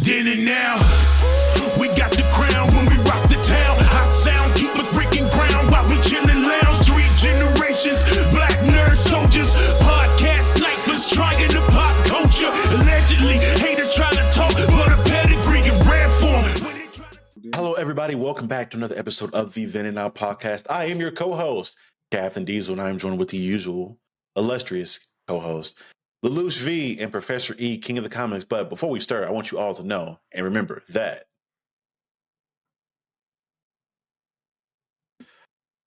Then and now, we got the crown when we rock the town. Hot sound keep us breaking ground while we chillin' lounge. 3 generations, black nerd soldiers, podcast snipers trying to pop culture. Allegedly, haters try to talk, but a pedigree in rare form. Hello, everybody. Welcome back to another episode of the Then and Now podcast. I am your co-host, Captain Diesel, and I am joined with the usual illustrious co-host, Lelouch V and Professor E, King of the Comics. But before we start, I want you all to know and remember that.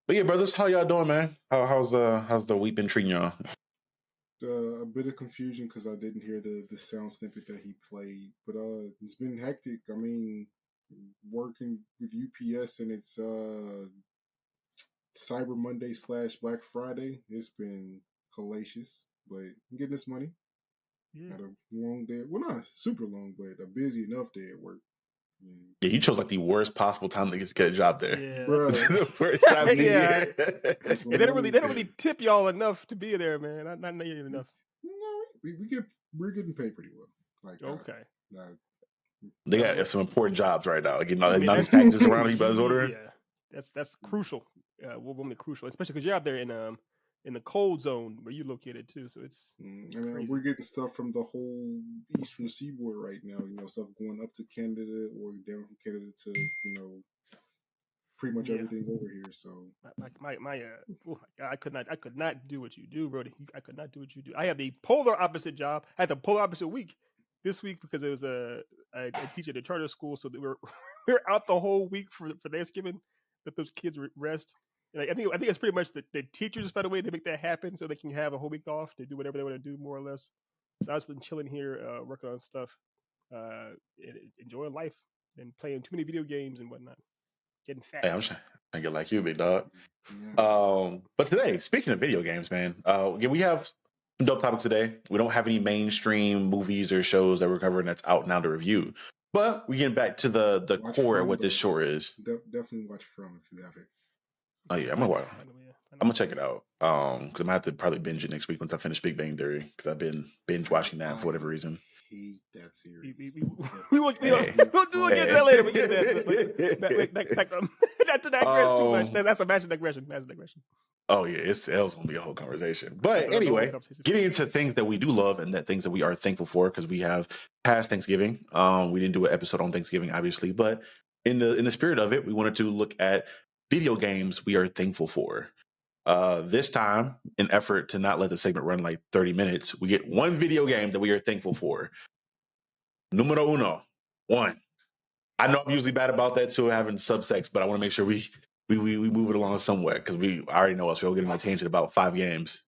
But yeah, brothers, how y'all doing, man? How's the week been treating y'all? A bit of confusion because I didn't hear the sound snippet that he played, but it's been hectic. I mean, working with UPS and it's Cyber Monday / Black Friday. It's been hellacious, but I'm getting this money. Yeah. Had a long day. Well, not super long, but a busy enough day at work. Yeah, you chose like the worst possible time to get a job there. Yeah, Bruh. It's the worst time of the year. They don't really tip y'all enough to be there, man. Not nearly enough. No, we're getting paid pretty well. Like Okay. They got some important jobs right now. Getting all I mean, these packages around you guys ordering. Yeah, that's crucial. Women crucial, especially because you're out there in the cold zone where you're located too. So it's I mean, we're getting stuff from the whole Eastern Seaboard right now. You know, stuff going up to Canada or down from Canada to pretty much everything over here. So my oh my God, I could not do what you do, bro. I could not do what you do. I have the polar opposite job. I had the polar opposite week this week because it was I teach at a charter school, so that we're out the whole week for Thanksgiving. Let those kids rest. And I think it's pretty much the teachers found a way to make that happen so they can have a whole week off to do whatever they want to do, more or less. So I've been chilling here, working on stuff, enjoying life, and playing too many video games and whatnot. Getting fat. Hey, I'm trying to get like you, big dog. yeah. But today, speaking of video games, man, we have some dope topics today. We don't have any mainstream movies or shows that we're covering that's out now to review. But we're getting back to the core of what this show is. Definitely watch From if you have it. Oh yeah, I'm gonna check it out. Because I'm gonna have to probably binge it next week once I finish Big Bang Theory. Because I've been binge watching that for whatever reason. Hate that series. We'll get that later. We get that. Not to digress too much. That's a massive digression. Oh yeah, it's gonna be a whole conversation. But anyway, getting into things that we do love and that things that we are thankful for, because we have past Thanksgiving. We didn't do an episode on Thanksgiving, obviously, but in the spirit of it, we wanted to look at video games we are thankful for. This time, in effort to not let the segment run like 30 minutes, we get one video game that we are thankful for. Numero uno, one. I know I'm usually bad about that too, having subsects, but I want to make sure we move it along somewhere because I already know us. We'll get in my tangent about 5 games.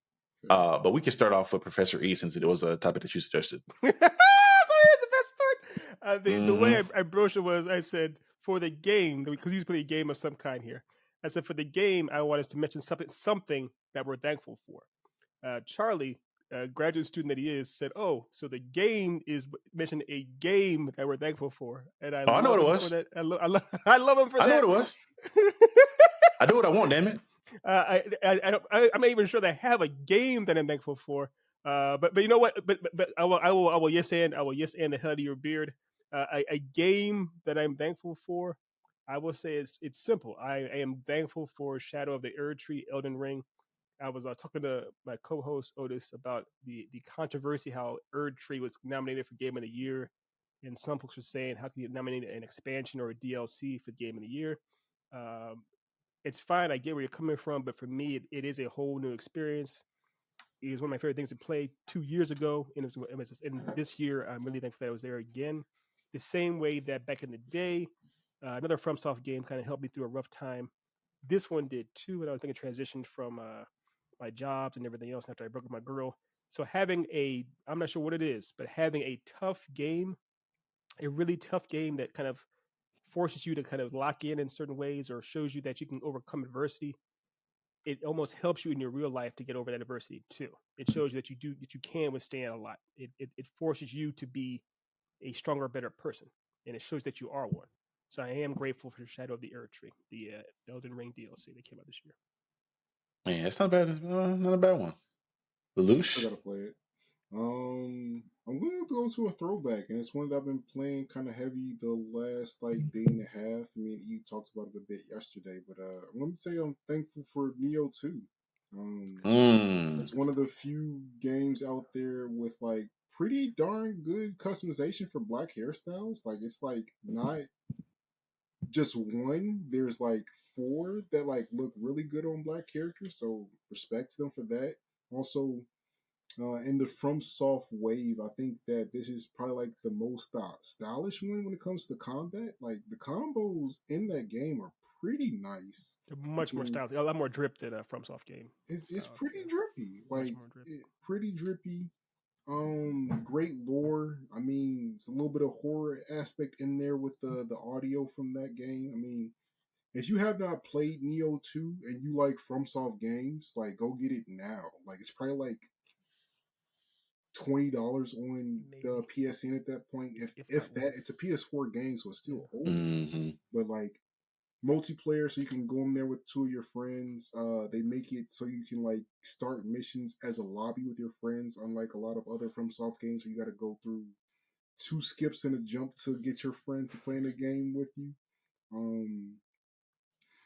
But we can start off with Professor E since it was a topic that you suggested. So here's the best part. The way I broached it was I said for the game, because you play a game of some kind here. I said for the game, I want us to mention something that we're thankful for. Charlie, a graduate student that he is, said, "Oh, so the game is mentioned a game that we're thankful for." And I know what it was. I love him for that. I know what it was. I do what I want, damn it. I'm not even sure that I have a game that I'm thankful for. But you know what? But I will yes and the hell out of your beard. A game that I'm thankful for, I will say it's simple. I am thankful for Shadow of the Erdtree, Elden Ring. I was talking to my co-host Otis about the controversy how Erdtree was nominated for Game of the Year, and some folks were saying how can you nominate an expansion or a DLC for Game of the Year? It's fine. I get where you're coming from, but for me, it is a whole new experience. It was one of my favorite things to play 2 years ago, and this year I'm really thankful that I was there again. The same way that back in the day, another FromSoft game kind of helped me through a rough time. This one did too, and I was thinking transitioned from my jobs and everything else after I broke up with my girl. So having I'm not sure what it is, but having a really tough game that kind of forces you to kind of lock in certain ways or shows you that you can overcome adversity, it almost helps you in your real life to get over that adversity too. It shows you that you can withstand a lot. It forces you to be a stronger, better person, and it shows that you are one. So I am grateful for Shadow of the Erdtree, the Elden Ring DLC that came out this year. Man, it's not bad. Not a bad one. Lelouch? I gotta play it. I'm going to go to a throwback, and it's one that I've been playing kind of heavy the last like day and a half. I mean, you talked about it a bit yesterday, but I'm going to say I'm thankful for Neo 2. It's one of the few games out there with like pretty darn good customization for black hairstyles. Like it's like not just one. There's like 4 that like look really good on black characters. So respect to them for that. Also, in the FromSoft wave, I think that this is probably like the most stylish one when it comes to combat. Like the combos in that game are pretty nice. They're much more stylish, a lot more drip than a FromSoft game. It's pretty drippy, like pretty drippy. Great lore. I mean, it's a little bit of horror aspect in there with the audio from that game. I mean, if you have not played Neo 2 and you like FromSoft games, like go get it now. Like it's probably like $20 on the PSN at that point. If that, it's a PS4 game, so it's still old. But like multiplayer, so you can go in there with 2 of your friends. They make it so you can like start missions as a lobby with your friends, unlike a lot of other FromSoft games where you got to go through 2 skips and a jump to get your friend to play in the game with you.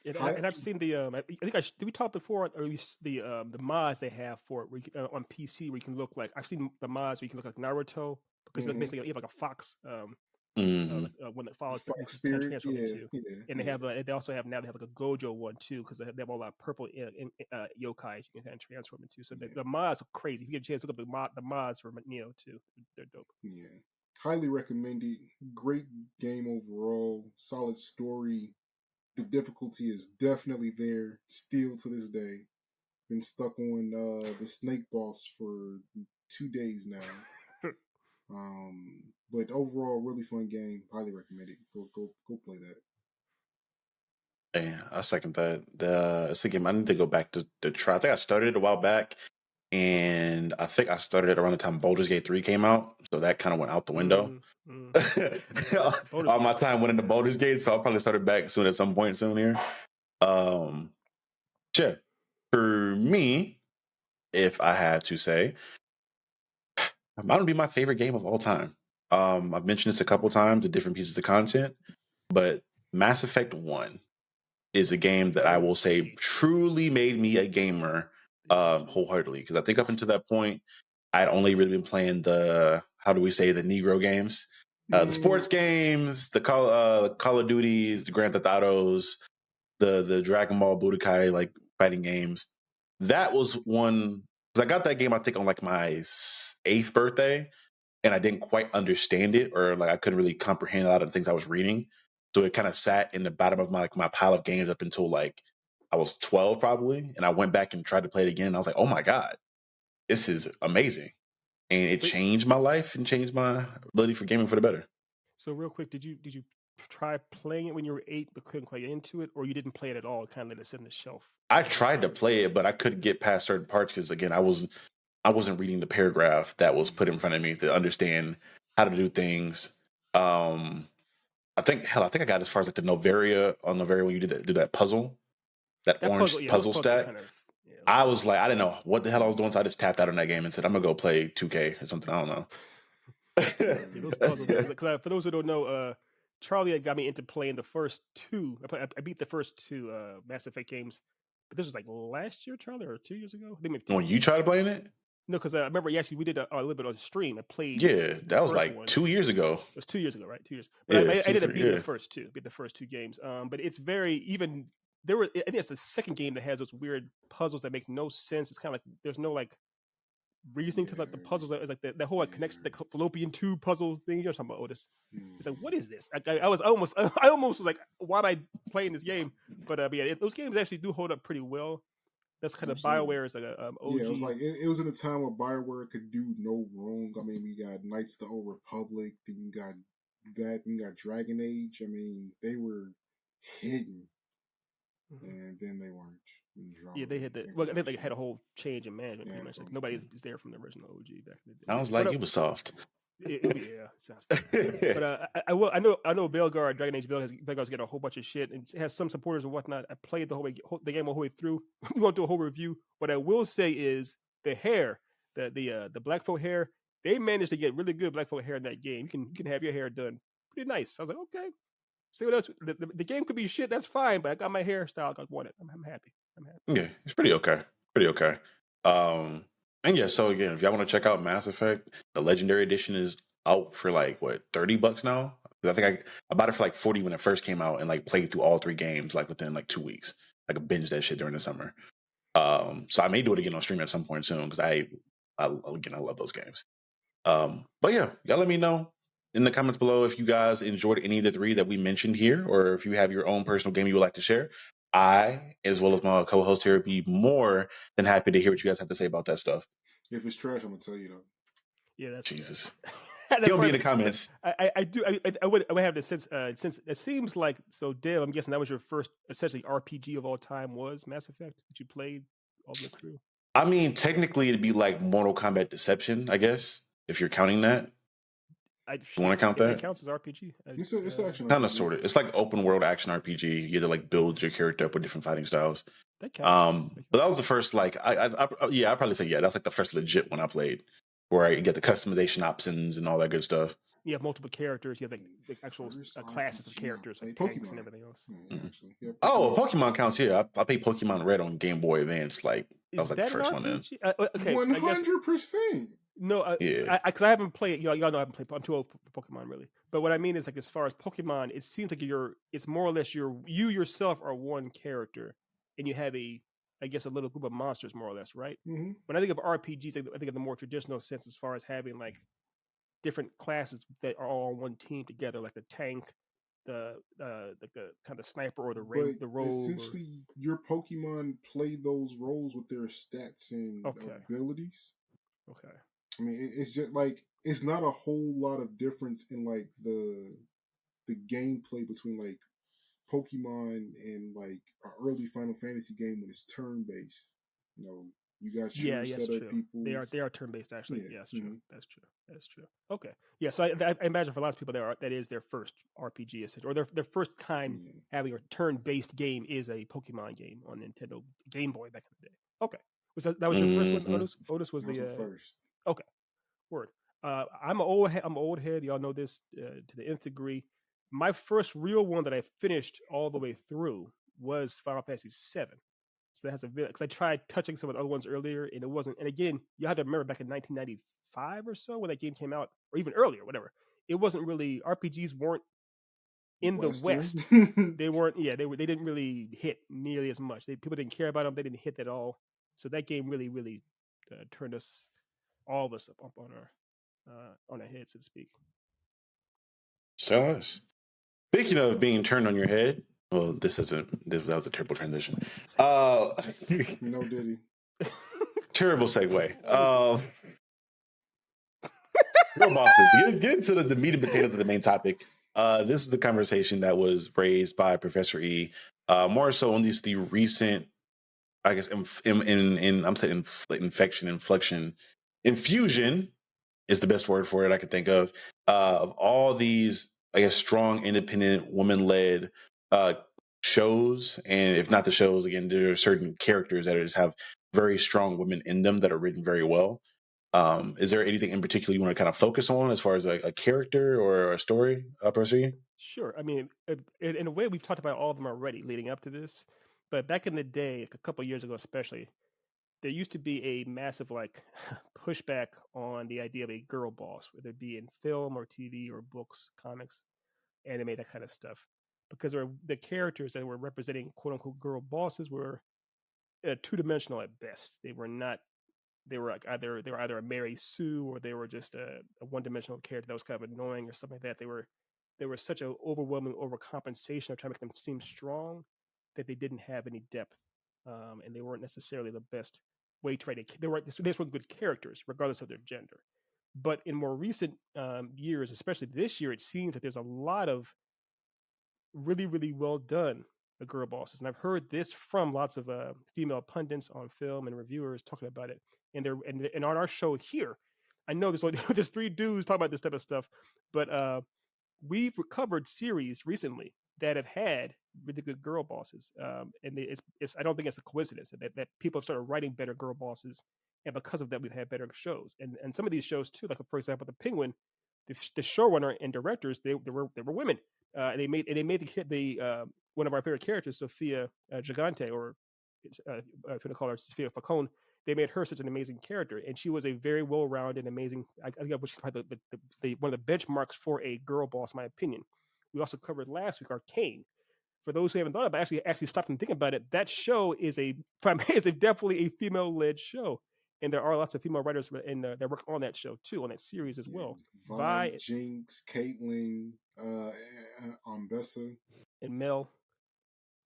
And I've seen the I think did we talk before, or at least the mods they have for it where you, on PC where you can look like, I've seen the mods where you can look like Naruto, because basically you have like a fox one that follows the spirit, and they have they also have now they have like a Gojo one too, because they have all that purple yokai you can kind of transform into. So the mods are crazy. If you get a chance to look up the mods for Neo too, they're dope. Yeah, highly recommended. Great game overall. Solid story. The difficulty is definitely there still to this day. Been stuck on the snake boss for 2 days now. But overall, really fun game. Highly recommended. Go play that. Yeah, I second that. It's a game I need to go back to try. I think I started it a while back, and I think I started it around the time Baldur's Gate 3 came out, so that kind of went out the window. All my time went into Baldur's Gate, so I'll probably start it back soon at some point soon here. Sure. For me, if I had to say, that would be my favorite game of all time. I've mentioned this a couple times, the different pieces of content, but Mass Effect 1 is a game that I will say truly made me a gamer wholeheartedly. Because I think up until that point, I'd only really been playing the Negro games, the sports games, the Call of Duties, the Grand Theft Autos, the Dragon Ball Budokai like fighting games. That was one, because I got that game I think on like my 8th birthday, and I didn't quite understand it, or like I couldn't really comprehend a lot of the things I was reading. So it kind of sat in the bottom of my pile of games up until like I was 12 probably, and I went back and tried to play it again. And I was like, oh my god, this is amazing, and it changed my life and changed my ability for gaming for the better. So real quick, did you try playing it when you were 8 but couldn't quite get into it, or you didn't play it at all, kind of let it sit on the shelf? I tried to play it, but I couldn't get past certain parts because again, I wasn't reading the paragraph that was put in front of me to understand how to do things. I think I got as far as like the Novaria when you do that puzzle, that orange puzzle stat. I was like, I didn't know what the hell I was doing, so I just tapped out on that game and said, I'm gonna go play 2K or something. I don't know. Those puzzles, for those who don't know, Charlie got me into playing the first 2. I beat the first 2 Mass Effect games, but this was like last year, Charlie, or 2 years ago. When you tried playing it? No, because I remember we did a little bit on stream. I played. Yeah, that was like 2 years ago. It was 2 years ago, right? 2 years. But I ended up beating the first 2. Beat the first 2 games. But it's very even. I think it's the second game that has those weird puzzles that make no sense. It's kind of like there's no like reasoning to like the puzzles. It's like the whole like connection, the fallopian tube puzzle thing you're talking about, Otis. It's like, what is this? I almost was like, why am I playing this game? But yeah, those games actually do hold up pretty well. That's kind of BioWare is like a OG. Yeah, it was like it was in a time where BioWare could do no wrong. I mean, we got Knights of the Old Republic, then you got Dragon Age. I mean, they were hidden, and then they weren't. Yeah, they had that. Well, they had a whole change in management. Pretty much, like nobody is there from the original OG back in the day. Sounds like Ubisoft. Yeah, sounds. But I know Belgar, Dragon Age Belgar's getting a whole bunch of shit, and it has some supporters and whatnot. I played the game the whole way through. We won't do a whole review. What I will say is the hair, the black folk hair, they managed to get really good black folk hair in that game. You can have your hair done pretty nice. I was like, okay. See what else? The game could be shit. That's fine, but I got my hairstyle. I want it. I'm happy. I'm happy. Yeah, it's pretty okay. Pretty okay. And yeah, so again, if y'all want to check out Mass Effect, the Legendary Edition is out for like what, $30 now? I think I bought it for like 40 when it first came out and like played through all 3 games like within like 2 weeks. Like I binged that shit during the summer. So I may do it again on stream at some point soon because I love those games. But yeah, y'all let me know in the comments below if you guys enjoyed any of the 3 that we mentioned here, or if you have your own personal game you would like to share. I, as well as my co-host here, be more than happy to hear what you guys have to say about that stuff. If it's trash, I'm gonna tell you though. Yeah, that's Jesus. That's He'll be in the comments. I would have the sense since it seems like so. Dev, I'm guessing that was your first essentially RPG of all time was Mass Effect that you played all the way through. I mean, technically, it'd be like Mortal Kombat Deception, I guess, if you're counting that. You want to count that? It counts as RPG. It's action. Kind of, sort of. It's like open world action RPG. You had to like build your character up with different fighting styles. That counts. But that was the first like I'd probably say that's like the first legit one I played, where I get the customization options and all that good stuff. You have multiple characters. You have the actual classes of characters, like tanks and everything else. Oh, Pokemon counts. Yeah, I played Pokemon Red on Game Boy Advance. Like that was like the first one. In okay, 100%. No, yeah, because I haven't played. Y'all know I haven't played. I'm too old for Pokemon, really. But what I mean is, like, as far as Pokemon, it seems like it's more or less you yourself are one character, and you have I guess, a little group of monsters, more or less, right? Mm-hmm. When I think of RPGs, I think of the more traditional sense as far as having like different classes that are all on one team together, like the tank, the kind of sniper or the rogue. Essentially, your Pokemon play those roles with their stats and abilities. Okay. I mean, it's just like it's not a whole lot of difference in like the gameplay between like Pokemon and like an early Final Fantasy game when it's turn based. You know, you got your set of people. They are turn based actually. Yeah, that's true. Mm-hmm. That's true. Okay. Yeah, so I imagine for a lot of people that is their first RPG or their first time having a turn based game is a Pokemon game on Nintendo Game Boy back in the day. Okay. Was that was your first one, Otis? Otis was the first. Okay. Word. I'm an old head. Y'all know this to the nth degree. My first real one that I finished all the way through was Final Fantasy VII. So that has because I tried touching some of the other ones earlier, and it wasn't. And again, you have to remember back in 1995 or so when that game came out, or even earlier, whatever. It wasn't really RPGs weren't in the West. They weren't. Yeah, they didn't really hit nearly as much. People didn't care about them. They didn't hit at all. So that game really turned all of us up on our head, so to speak. So speaking of being turned on your head, well, that was a terrible transition. No Diddy. Terrible segue. Girl bosses. Get into the meat and potatoes of the main topic. This is the conversation that was raised by Professor E. More so on the recent, I guess, infusion is the best word for it I could think of all these, I guess, strong, independent, woman-led shows. And if not the shows, again, there are certain characters that just have very strong women in them that are written very well. Is there anything in particular you want to kind of focus on as far as a character or a story, Professor? Sure. I mean, in a way, we've talked about all of them already leading up to this. But back in the day, a couple of years ago especially, there used to be a massive pushback on the idea of a girl boss, whether it be in film or TV or books, comics, anime, that kind of stuff. Because the characters that were representing quote unquote girl bosses were two-dimensional at best. They were not. They were either a Mary Sue or they were just a one-dimensional character that was kind of annoying or something like that. They were such an overwhelming overcompensation of trying to make them seem strong that they didn't have any depth, and they weren't necessarily the best way to write. They were good characters regardless of their gender. But in more recent years, especially this year, it seems that there's a lot of really, really well done girl bosses, and I've heard this from lots of female pundits on film and reviewers talking about it. And on our show here, I know there's 3 dudes talking about this type of stuff, but we've covered series recently that have had really good girl bosses, and it's I don't think it's a coincidence that people have started writing better girl bosses and because of that, we've had better shows. And some of these shows too, like for example, The Penguin, the showrunner and directors, they were women. They made the one of our favorite characters, Sophia Gigante, or if you want to call her Sophia Falcone. They made her such an amazing character, and she was a very well-rounded, amazing. I think she's probably the one of the benchmarks for a girl boss, in my opinion. We also covered last week Arcane. For those who haven't thought about it, actually stopped and think about it, that show is definitely a female-led show, and there are lots of female writers that work on that show too, on that series as well. Vi, Jinx, Caitlyn, Ambessa, and Mel.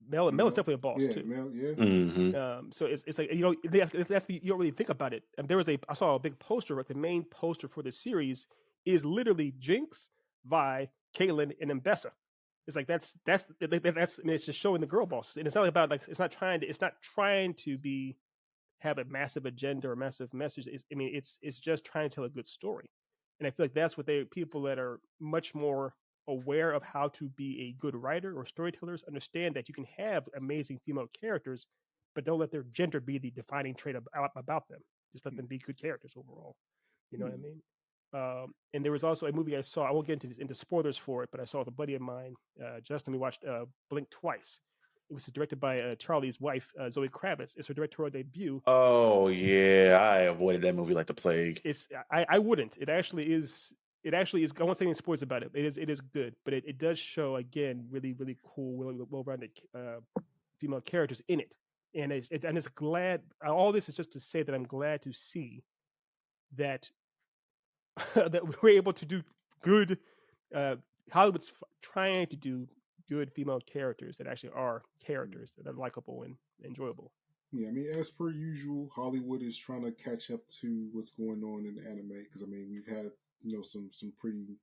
Mel is definitely a boss too. Mel, yeah. Mm-hmm. So it's like, you don't really think about it. I saw a big poster, like the main poster for the series is literally Jinx, Vi, Caitlyn, and Mbessa. It's like that's it's just showing the girl bosses, and it's not about it's not trying to have a massive agenda or a massive message. It's just trying to tell a good story, and I feel like that's what people that are much more aware of how to be a good writer or storytellers understand that you can have amazing female characters, but don't let their gender be the defining trait about them. Just let them be good characters overall. You know what I mean? And there was also a movie I saw. I won't get into spoilers for it, but I saw with a buddy of mine, Justin. We watched Blink Twice. It was directed by Charlie's wife, Zoe Kravitz. It's her directorial debut. Oh yeah, I avoided that movie like the plague. I wouldn't. It actually is. I won't say any spoilers about it. It is good, but it does show again really really cool, really well-rounded female characters in it. And I'm just glad. All this is just to say that I'm glad to see that that we're able to do good. Hollywood's trying to do good female characters that actually are characters that are likable and enjoyable. Yeah, I mean, as per usual, Hollywood is trying to catch up to what's going on in anime because we've had some pretty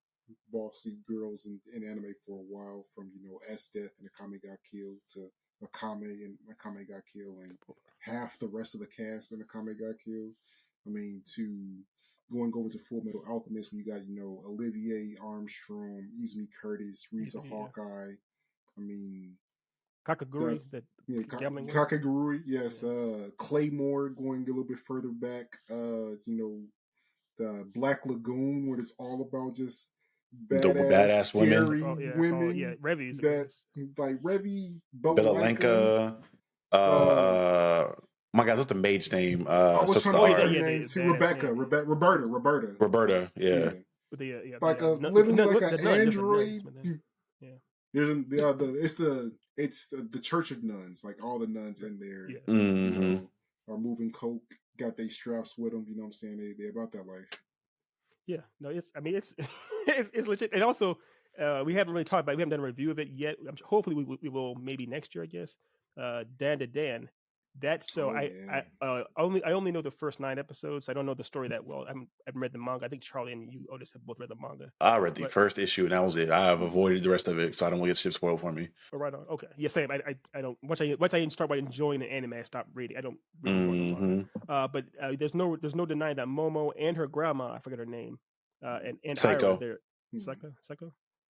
bossy girls in anime for a while, from S Death and Akame got killed to Akame and Akame got killed, and half the rest of the cast in Akame got killed. To going over to Full Metal Alchemist, when you got Olivier Armstrong, Izumi Curtis, Riza Hawkeye. Kakaguri, Kakaguri, yes. Claymore, going a little bit further back. The Black Lagoon, where it's all about just badass scary women. Revi's like Revi, Belalenka. My God, what's the maid's name? I was trying to get her name too. Roberta. Yeah. Literally like an android. It's the Church of Nuns. Like all the nuns in there are moving coke, got their straps with them. You know what I'm saying? They about that life. Yeah, no, it's it's legit. And also, we haven't really talked about it. We haven't done a review of it yet. Hopefully, we will maybe next year, I guess. Dan to Dan. That show, I only know the first 9 episodes. I don't know the story that well. I haven't read the manga. I think Charlie and you, Otis, have both read the manga. I read the first issue and that was it. I have avoided the rest of it, so I don't want to get shit spoiled for me. Oh, right on. Okay, yeah, same. I don't. Once I start enjoying an anime, I stop reading. I don't read the manga. But there's no denying that Momo and her grandma, I forget her name, and Psycho. Ira,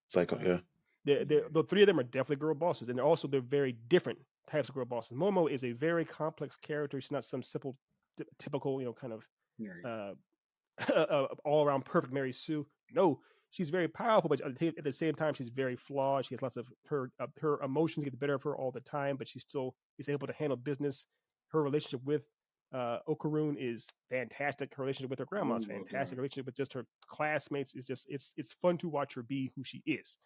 Psycho, yeah. The 3 of them are definitely girl bosses, and they're very different types of girl bosses. Momo is a very complex character. She's not some simple, typical, kind of all around perfect Mary Sue. No, she's very powerful, but at the same time, she's very flawed. She has lots of her emotions get the better of her all the time, but she still is able to handle business. Her relationship with Okarun is fantastic. Her relationship with her grandma is fantastic. Her relationship with just her classmates is just it's fun to watch her be who she is.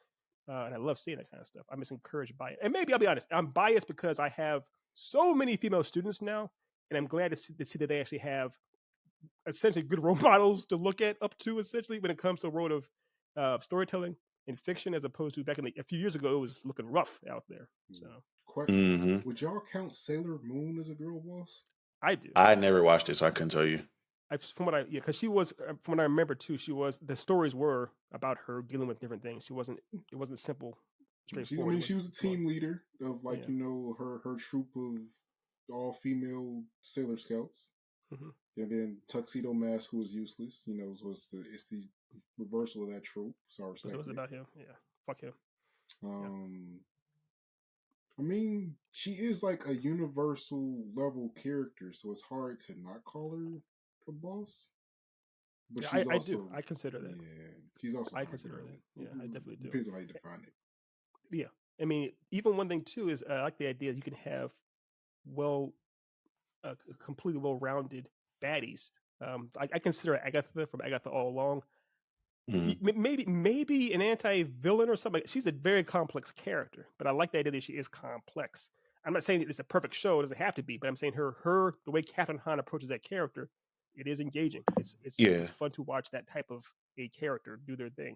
And I love seeing that kind of stuff. I'm just encouraged by it. And maybe I'll be honest, I'm biased because I have so many female students now, and I'm glad to see that they actually have essentially good role models to look at up to, essentially, when it comes to the world of storytelling and fiction, as opposed to back a few years ago, it was looking rough out there. So, question: would y'all count Sailor Moon as a girl boss? I do. I never watched it, so I couldn't tell you. Because she was, from what I remember too, the stories were about her dealing with different things. It wasn't simple, straightforward. She was a team leader of her troop of all female Sailor Scouts, and then Tuxedo Mask, who was useless. It's the reversal of that trope. So I respect it. So it was about him. Yeah, fuck him. She is like a universal level character, so it's hard to not call her a boss, but Yeah, she's I do. also I consider that. she's also I kind of consider girly. that. Yeah, I definitely do. Depends on how you define it. Yeah, I mean, even one thing too is I like the idea you can have well, completely well-rounded baddies. I consider Agatha from Agatha All Along Mhm. maybe an anti-villain or something. She's a very complex character, but I like the idea that she is complex. I'm not saying that it's a perfect show; it doesn't have to be, but I'm saying the way Catherine Hahn approaches that character, it is engaging. Yeah, It's fun to watch that type of a character do their thing.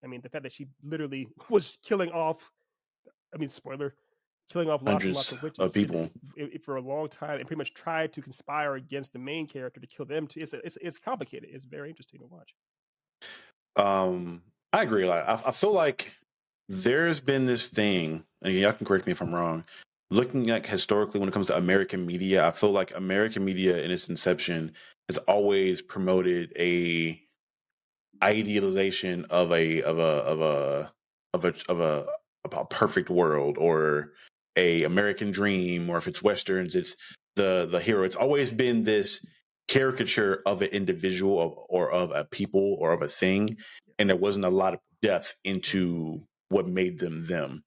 I mean, the fact that she literally was killing off. I mean, spoiler, killing off lots and lots hundreds of of witches people. for a long time, and pretty much tried to conspire against the main character to kill them too. It's complicated. It's very interesting to watch. I agree. Like, I feel like there's been this thing, and y'all can correct me if I'm wrong. Looking at historically, when it comes to American media, I feel like American media in its inception has always promoted a idealization of a perfect world, or a American dream, or if it's westerns, it's the hero. It's always been this caricature of an individual, or of a people, or of a thing, and there wasn't a lot of depth into what made them them.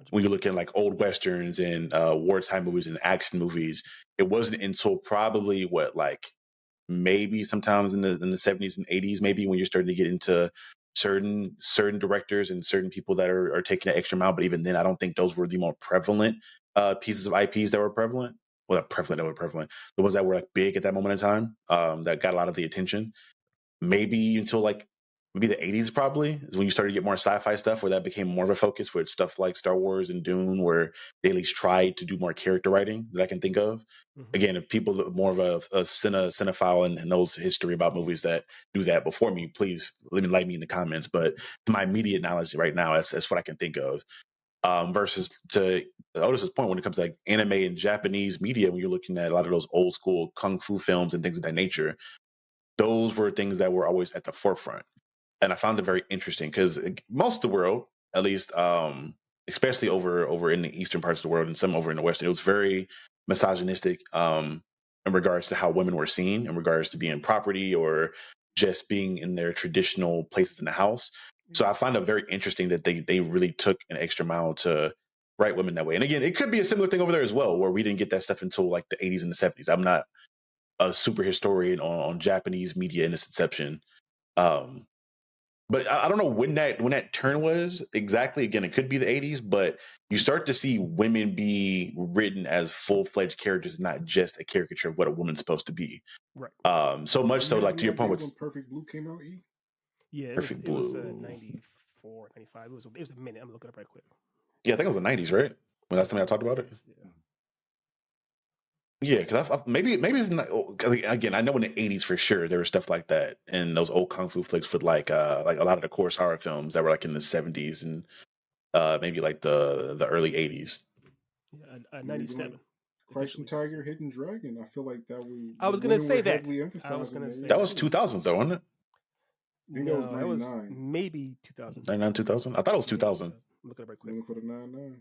When you 100%. look at like old westerns and wartime movies and action movies, it wasn't until probably what, like, maybe sometimes in the 70s and 80s, maybe, when you're starting to get into certain directors and certain people that are taking an extra mile. But even then, I don't think those were the more prevalent pieces of IPs that were prevalent. Well, not prevalent, that were prevalent. The ones that were like big at that moment in time, that got a lot of the attention. Maybe until like maybe the 80s, probably, is when you started to get more sci-fi stuff, where that became more of a focus, with stuff like Star Wars and Dune, where they at least tried to do more character writing that I can think of. Mm-hmm. Again, if people that are more of a cinephile and knows history about movies that do that before me, please let me like me in the comments. But to my immediate knowledge right now, that's what I can think of. Versus to Otis's point, when it comes to like anime and Japanese media, when you're looking at a lot of those old school kung fu films and things of that nature, those were things that were always at the forefront. And I found it very interesting because most of the world, at least, especially over in the eastern parts of the world and some over in the western, it was very misogynistic, in regards to how women were seen, in regards to being property, or just being in their traditional places in the house. So I find it very interesting that they really took an extra mile to write women that way. And again, it could be a similar thing over there as well, where we didn't get that stuff until like the 80s and the 70s. I'm not a super historian on Japanese media in its inception. Um, but I don't know when that turn was exactly. Again, it could be the 80s, but you start to see women be written as full-fledged characters, not just a caricature of what a woman's supposed to be. Right. So much Do so, you have like, any to your point idea with when Perfect Blue came out? Yeah, Perfect it was Blue. 94, 95. It was a minute. I'm looking up right quick. Yeah, I think it was the 90s, right? When last time I talked about it. Yeah. Yeah, because maybe it's not. Again, I know in the 80s for sure there was stuff like that, and those old kung fu flicks with like a lot of the Kurosawa films that were like in the 70s and maybe like the early 80s. Yeah, Maybe like 97. Crouching Officially Tiger, 97. Hidden Dragon. I feel like that was I was the gonna women say were that. heavily I was emphasizing gonna that. say That that. was 2000s though, wasn't it? I think that was No, that was 99. maybe 2000. 99, 2000. I thought it was 2000. I'm looking up right I'm quick. looking for the 99.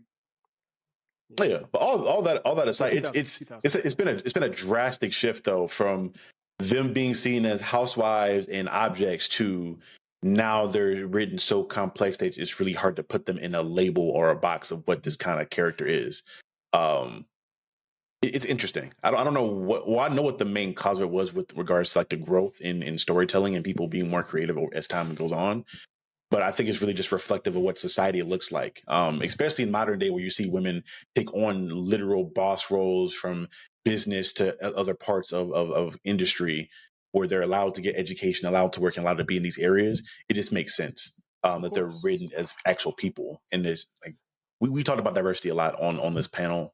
Yeah, but all that aside, 2000, it's 2000. it's been a drastic shift though, from them being seen as housewives and objects to now they're written so complex that it's really hard to put them in a label or a box of what this kind of character is. Um, it's interesting. I don't know what. Well, I know what the main cause of it was with regards to like the growth in storytelling and people being more creative as time goes on. But I think it's really just reflective of what society looks like, especially in modern day, where you see women take on literal boss roles from business to other parts of industry, where they're allowed to get education, allowed to work, and allowed to be in these areas. It just makes sense that they're course. written as actual people. And there's like we talked about diversity a lot on this panel.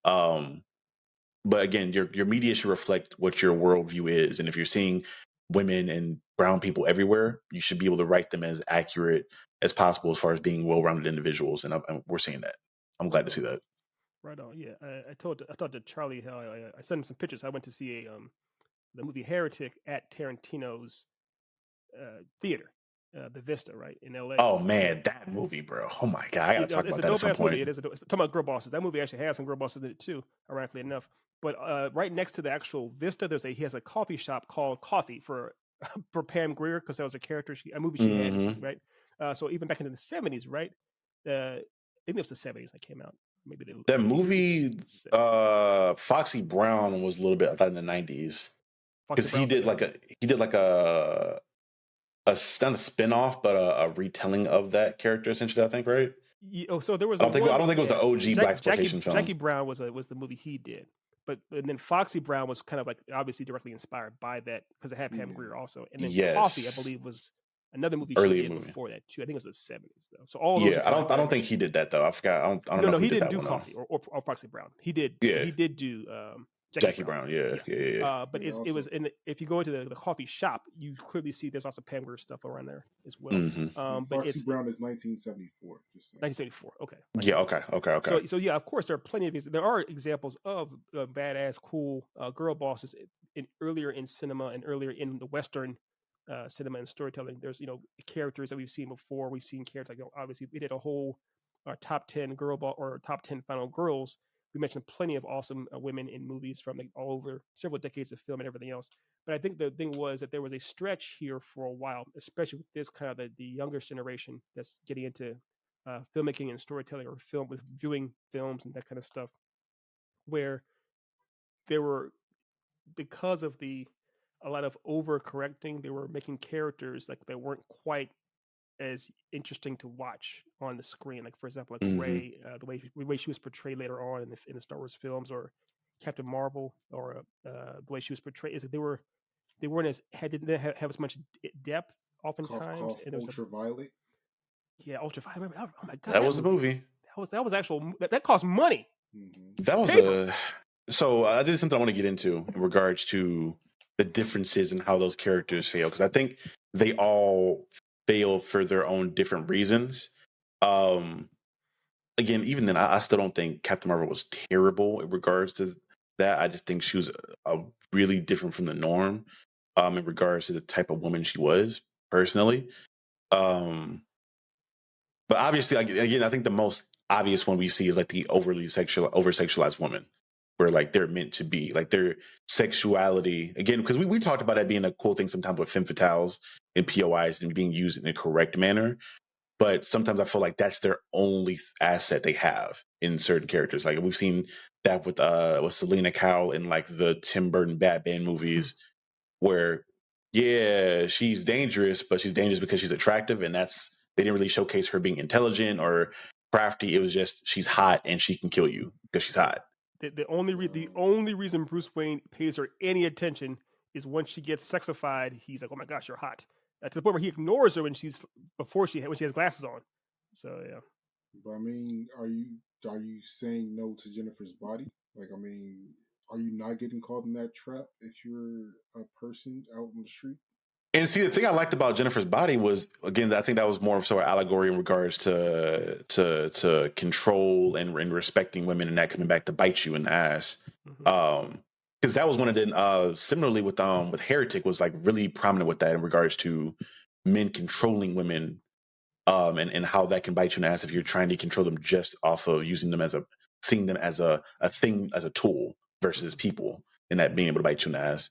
But again, your media should reflect what your worldview is, and if you're seeing women and brown people everywhere, you should be able to write them as accurate as possible as far as being well-rounded individuals, and we're seeing that. I'm glad to see that. Right on. Yeah, I talked to Charlie how I sent him some pictures. I went to see the movie Heretic at Tarantino's theater, the Vista, right, in L.A. Oh man, that movie, bro. Oh my god, I gotta talk It's about a that at dope some ass movie. point. It is a dope. Talking about girl bosses, that movie actually has some girl bosses in it too, ironically enough. But right next to the actual Vista, he has a coffee shop called Coffee for Pam Grier, because that was a movie she had, Mm-hmm. right? So even back in the 70s, right? I think it was the 70s that came out. Maybe the That late movie, 70s. Foxy Brown was a little bit, I thought, in the 90s. Foxy Because he Brown's did like a not a spin-off, but a retelling of that character, essentially, I think, right? So there was I don't think it was the OG blaxploitation film. Jackie Brown was the movie he did, but and then Foxy Brown was kind of like obviously directly inspired by that because it had Pam Grier also, and then Coffee, I Yes. believe, was another movie she Early did movie. before that too. I think it was the 70s though. So all those Yeah, are kind of I don't think he did that though. I forgot. I don't know no, if he did didn't that do one, Coffee though. or Foxy Brown. He did, Yeah. but he did do Jackie Brown. Yeah. but Yeah, it was if you go into the coffee shop, you clearly see there's lots of Pam Grier stuff around there as well. Mm-hmm. But Foxy it's Brown is 1974. Just saying. 1974. Okay. Right. Yeah. Okay. So yeah, of course, there are plenty of there are examples of badass, cool girl bosses earlier in cinema and earlier in the Western cinema and storytelling. There's characters that we've seen before. We've seen characters like obviously we did a whole top 10 or top 10 final girls. We mentioned plenty of awesome women in movies from all over several decades of film and everything else. But I think the thing was that there was a stretch here for a while, especially with this kind of the youngest generation that's getting into filmmaking and storytelling or film with viewing films and that kind of stuff, where there were, because of a lot of overcorrecting, they were making characters like that weren't quite as interesting to watch on the screen. Like for example, like Rey, the way she was portrayed later on in the Star Wars films, or Captain Marvel, or the way she was portrayed, is that they weren't didn't have as much depth oftentimes. Cough, And it was Ultraviolet. Ultraviolet. Oh my god, That was a movie. That was actual. That cost money. Mm-hmm. That was Paper. So I did something I want to get into in regards to the differences in how those characters fail, because I think they all fail for their own different reasons. Again, even then, I still don't think Captain Marvel was terrible in regards to that. I just think she was really different from the norm in regards to the type of woman she was personally. But obviously, again, I think the most obvious one we see is like the over sexualized woman, where like they're meant to be, like their sexuality, again, because we talked about that being a cool thing sometimes with femme fatales and POIs and being used in a correct manner. But sometimes I feel like that's their only asset they have in certain characters. Like we've seen that with Selena Kyle in like the Tim Burton Batman movies, where she's dangerous, but she's dangerous because she's attractive, and they didn't really showcase her being intelligent or crafty. It was just she's hot and she can kill you because she's hot. The only reason Bruce Wayne pays her any attention is once she gets sexified. He's like, "Oh my gosh, you're hot." To the point where he ignores her when she has glasses on. So yeah. But I mean, are you saying no to Jennifer's body? Like, I mean, are you not getting caught in that trap if you're a person out on the street? And see, the thing I liked about Jennifer's body was, again, I think that was more of sort of allegory in regards to control and respecting women, and that coming back to bite you in the ass. Because that was one of the similarly with Heretic was like really prominent with that in regards to men controlling women, and how that can bite you in the ass if you're trying to control them just off of seeing them as a thing, as a tool versus people, and that being able to bite you in the ass.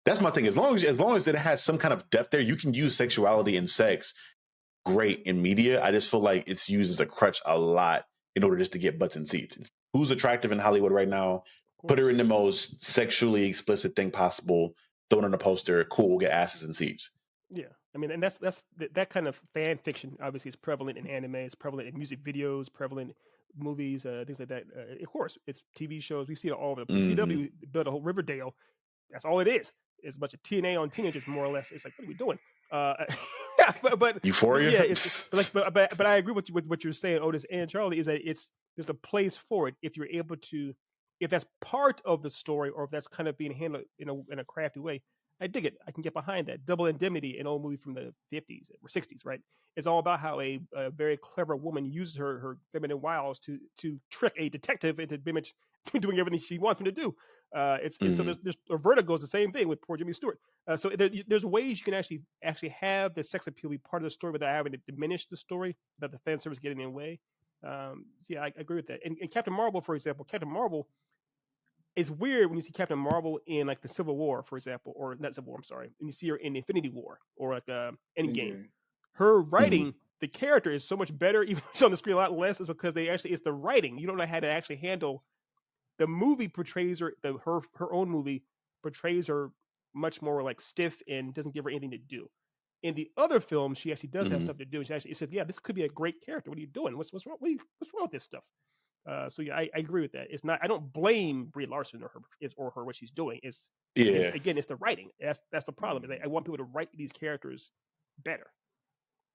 That's my thing. As long as it has some kind of depth there, you can use sexuality and sex great in media. I just feel like it's used as a crutch a lot in order just to get butts and seats. Who's attractive in Hollywood right now? Put her in the most sexually explicit thing possible. Throw it on a poster. Cool, we'll get asses and seats. Yeah, I mean, and that's that kind of fan fiction. Obviously, is prevalent in anime. It's prevalent in music videos. Prevalent in movies, things like that. Of course, it's TV shows. We see it all over. CW built a whole Riverdale. That's all it is. It's a bunch of TNA on teenagers, more or less. It's like, what are we doing? But Euphoria. Yeah, but I agree with what you're saying, Otis and Charlie. Is that there's a place for it if you're able to, if that's part of the story, or if that's kind of being handled in a crafty way. I dig it. I can get behind that. Double Indemnity, an old movie from the 50s or 60s, right? It's all about how a very clever woman uses her feminine wiles to trick a detective into doing everything she wants him to do. So there's Vertigo is the same thing with poor Jimmy Stewart. So there's ways you can actually have the sex appeal be part of the story without having to diminish the story, without the fan service getting in the way. So yeah, I agree with that. And Captain Marvel, for example, Captain Marvel, it's weird when you see Captain Marvel in like the Civil War, for example, or not Civil War, I'm sorry, and you see her in Infinity War or like Endgame. Her writing, the character is so much better, even though she's on the screen a lot less, is because it's the writing. You don't know how to actually handle the movie portrays her, her own movie portrays her much more like stiff and doesn't give her anything to do. In the other film, she actually does have stuff to do. She actually says, "Yeah, this could be a great character. What are you doing? What's wrong? What's wrong with this stuff?" So yeah, I agree with that. It's not. I don't blame Brie Larson or her what she's doing. It's again, it's the writing. That's the problem. Is I want people to write these characters better.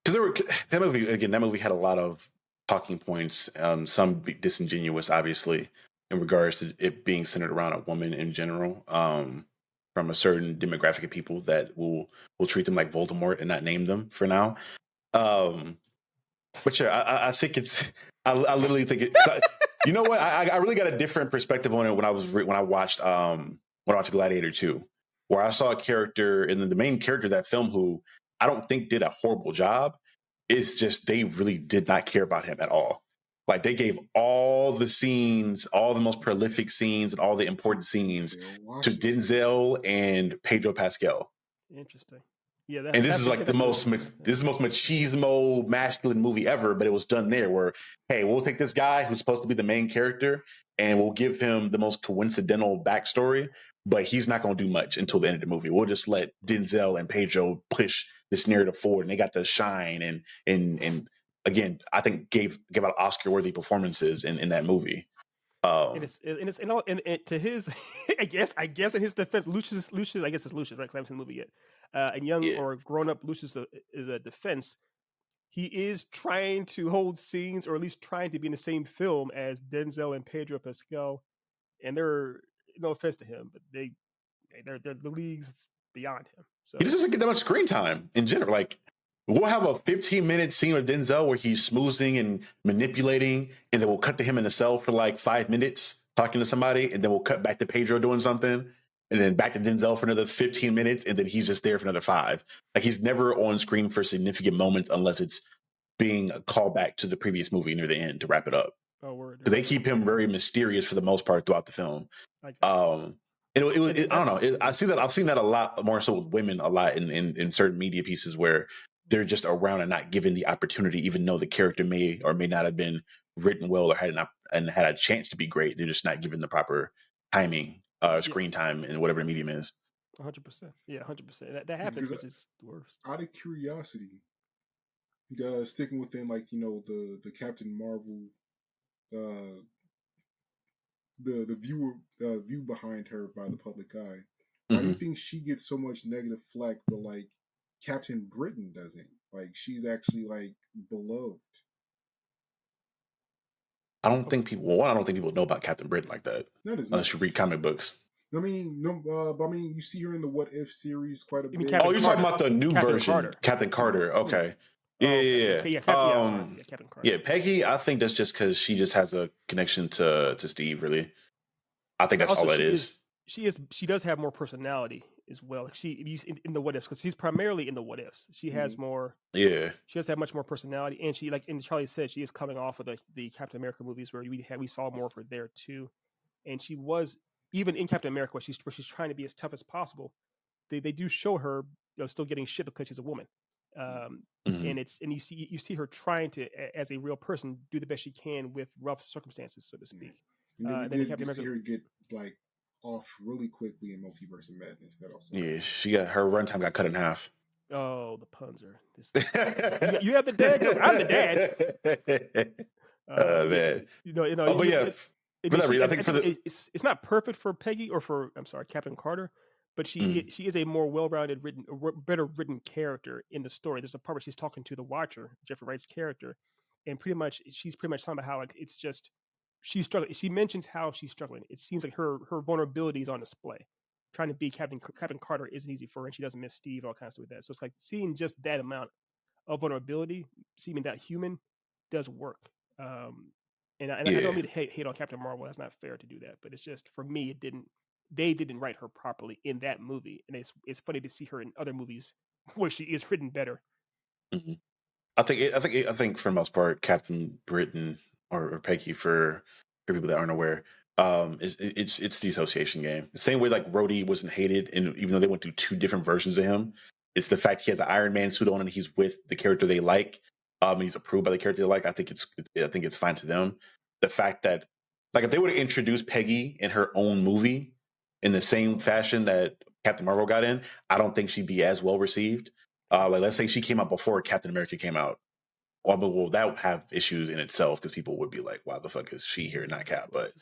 Because that movie had a lot of talking points, some disingenuous, obviously, in regards to it being centered around a woman in general, from a certain demographic of people that will treat them like Voldemort and not name them for now. But yeah, I think it's. I literally think it. You know what? I really got a different perspective on it when I watched Gladiator 2, where I saw a character, and the main character of that film, who I don't think did a horrible job. It's just they really did not care about him at all. Like they gave all the scenes, all the most prolific scenes, and all the important scenes to Denzel and Pedro Pascal. Interesting. Yeah, and this is like the most machismo masculine movie ever, but it was done there where, hey, we'll take this guy who's supposed to be the main character and we'll give him the most coincidental backstory, but he's not going to do much until the end of the movie. We'll just let Denzel and Pedro push this narrative forward, and they got to shine and again, I think gave out Oscar-worthy performances in that movie. And to his, I guess in his defense, Lucius, I guess it's Lucius, right? Because I haven't seen the movie yet. And young or grown up Lucius is a defense. He is trying to hold scenes, or at least trying to be in the same film as Denzel and Pedro Pascal, and they're, no offense to him, but they're the leagues beyond him. So he doesn't get that much screen time in general. Like, we'll have a 15-minute scene with Denzel where he's smoozing and manipulating, and then we'll cut to him in the cell for like 5 minutes talking to somebody, and then we'll cut back to Pedro doing something, and then back to Denzel for another 15 minutes, and then he's just there for another 5. Like, he's never on screen for significant moments unless it's being a callback to the previous movie near the end to wrap it up. Oh, word. Because they keep him very mysterious for the most part throughout the film. I don't know. I've seen that a lot more so with women a lot in certain media pieces where they're just around and not given the opportunity, even though the character may or may not have been written well or had a chance to be great. They're just not given the proper timing, screen time in whatever medium is. 100%. Yeah, 100%. That happens, which is the worst. Out of curiosity, sticking within the Captain Marvel, the view behind her by the public eye. Why do you think she gets so much negative flack, but like Captain Britain doesn't? Like, she's actually like beloved. I don't think people know about Captain Britain like that. Not as unless you read comic books. I mean, you see her in the What If series quite a bit. You're talking about the new version, Captain Carter. Okay. Yeah. Captain Carter. Yeah, Peggy, I think that's just because she just has a connection to Steve, really. I think that's all that is. She does have more personality as well. Like in the What Ifs, because she's primarily in the What Ifs. She has more. Yeah. She does have much more personality, and she, like and Charlie said, she is coming off of the Captain America movies where we saw more of her there too, and she was even in Captain America where she's trying to be as tough as possible. They do show her still getting shit because she's a woman. And you see her trying to, as a real person, do the best she can with rough circumstances, so to speak. And then you see her get like off really quickly in Multiverse of Madness. That also. Yeah, her runtime got cut in half. Oh, the puns are. You have the dad jokes. I'm the dad. Man. But yeah. For that reason, I think it's not perfect for Peggy or for Captain Carter. But she is a more well-rounded, better written character in the story. There's a part where she's talking to the Watcher, Jeffrey Wright's character, and she's pretty much talking about how, like, it's just she's struggling. She mentions how she's struggling. It seems like her vulnerability is on display, trying to be Captain Carter isn't easy for her, and she doesn't miss Steve, all kinds of stuff like that. So it's like seeing just that amount of vulnerability, seeming that human, does work. And I don't mean to hate on Captain Marvel. That's not fair to do that, but it's just for me, they didn't write her properly in that movie, and it's funny to see her in other movies where she is written better. Mm-hmm. I think for the most part, Captain Britain or Peggy, for people that aren't aware, it's the association game. The same way like Rhodey wasn't hated, and even though they went through two different versions of him, it's the fact he has an Iron Man suit on and he's with the character they like. He's approved by the character they like. I think it's fine to them. The fact that like if they would have introduced Peggy in her own movie in the same fashion that Captain Marvel got in, I don't think she'd be as well received. Like let's say she came out before Captain America came out. Well, that would have issues in itself because people would be like, "Why the fuck is she here, not Cap?" But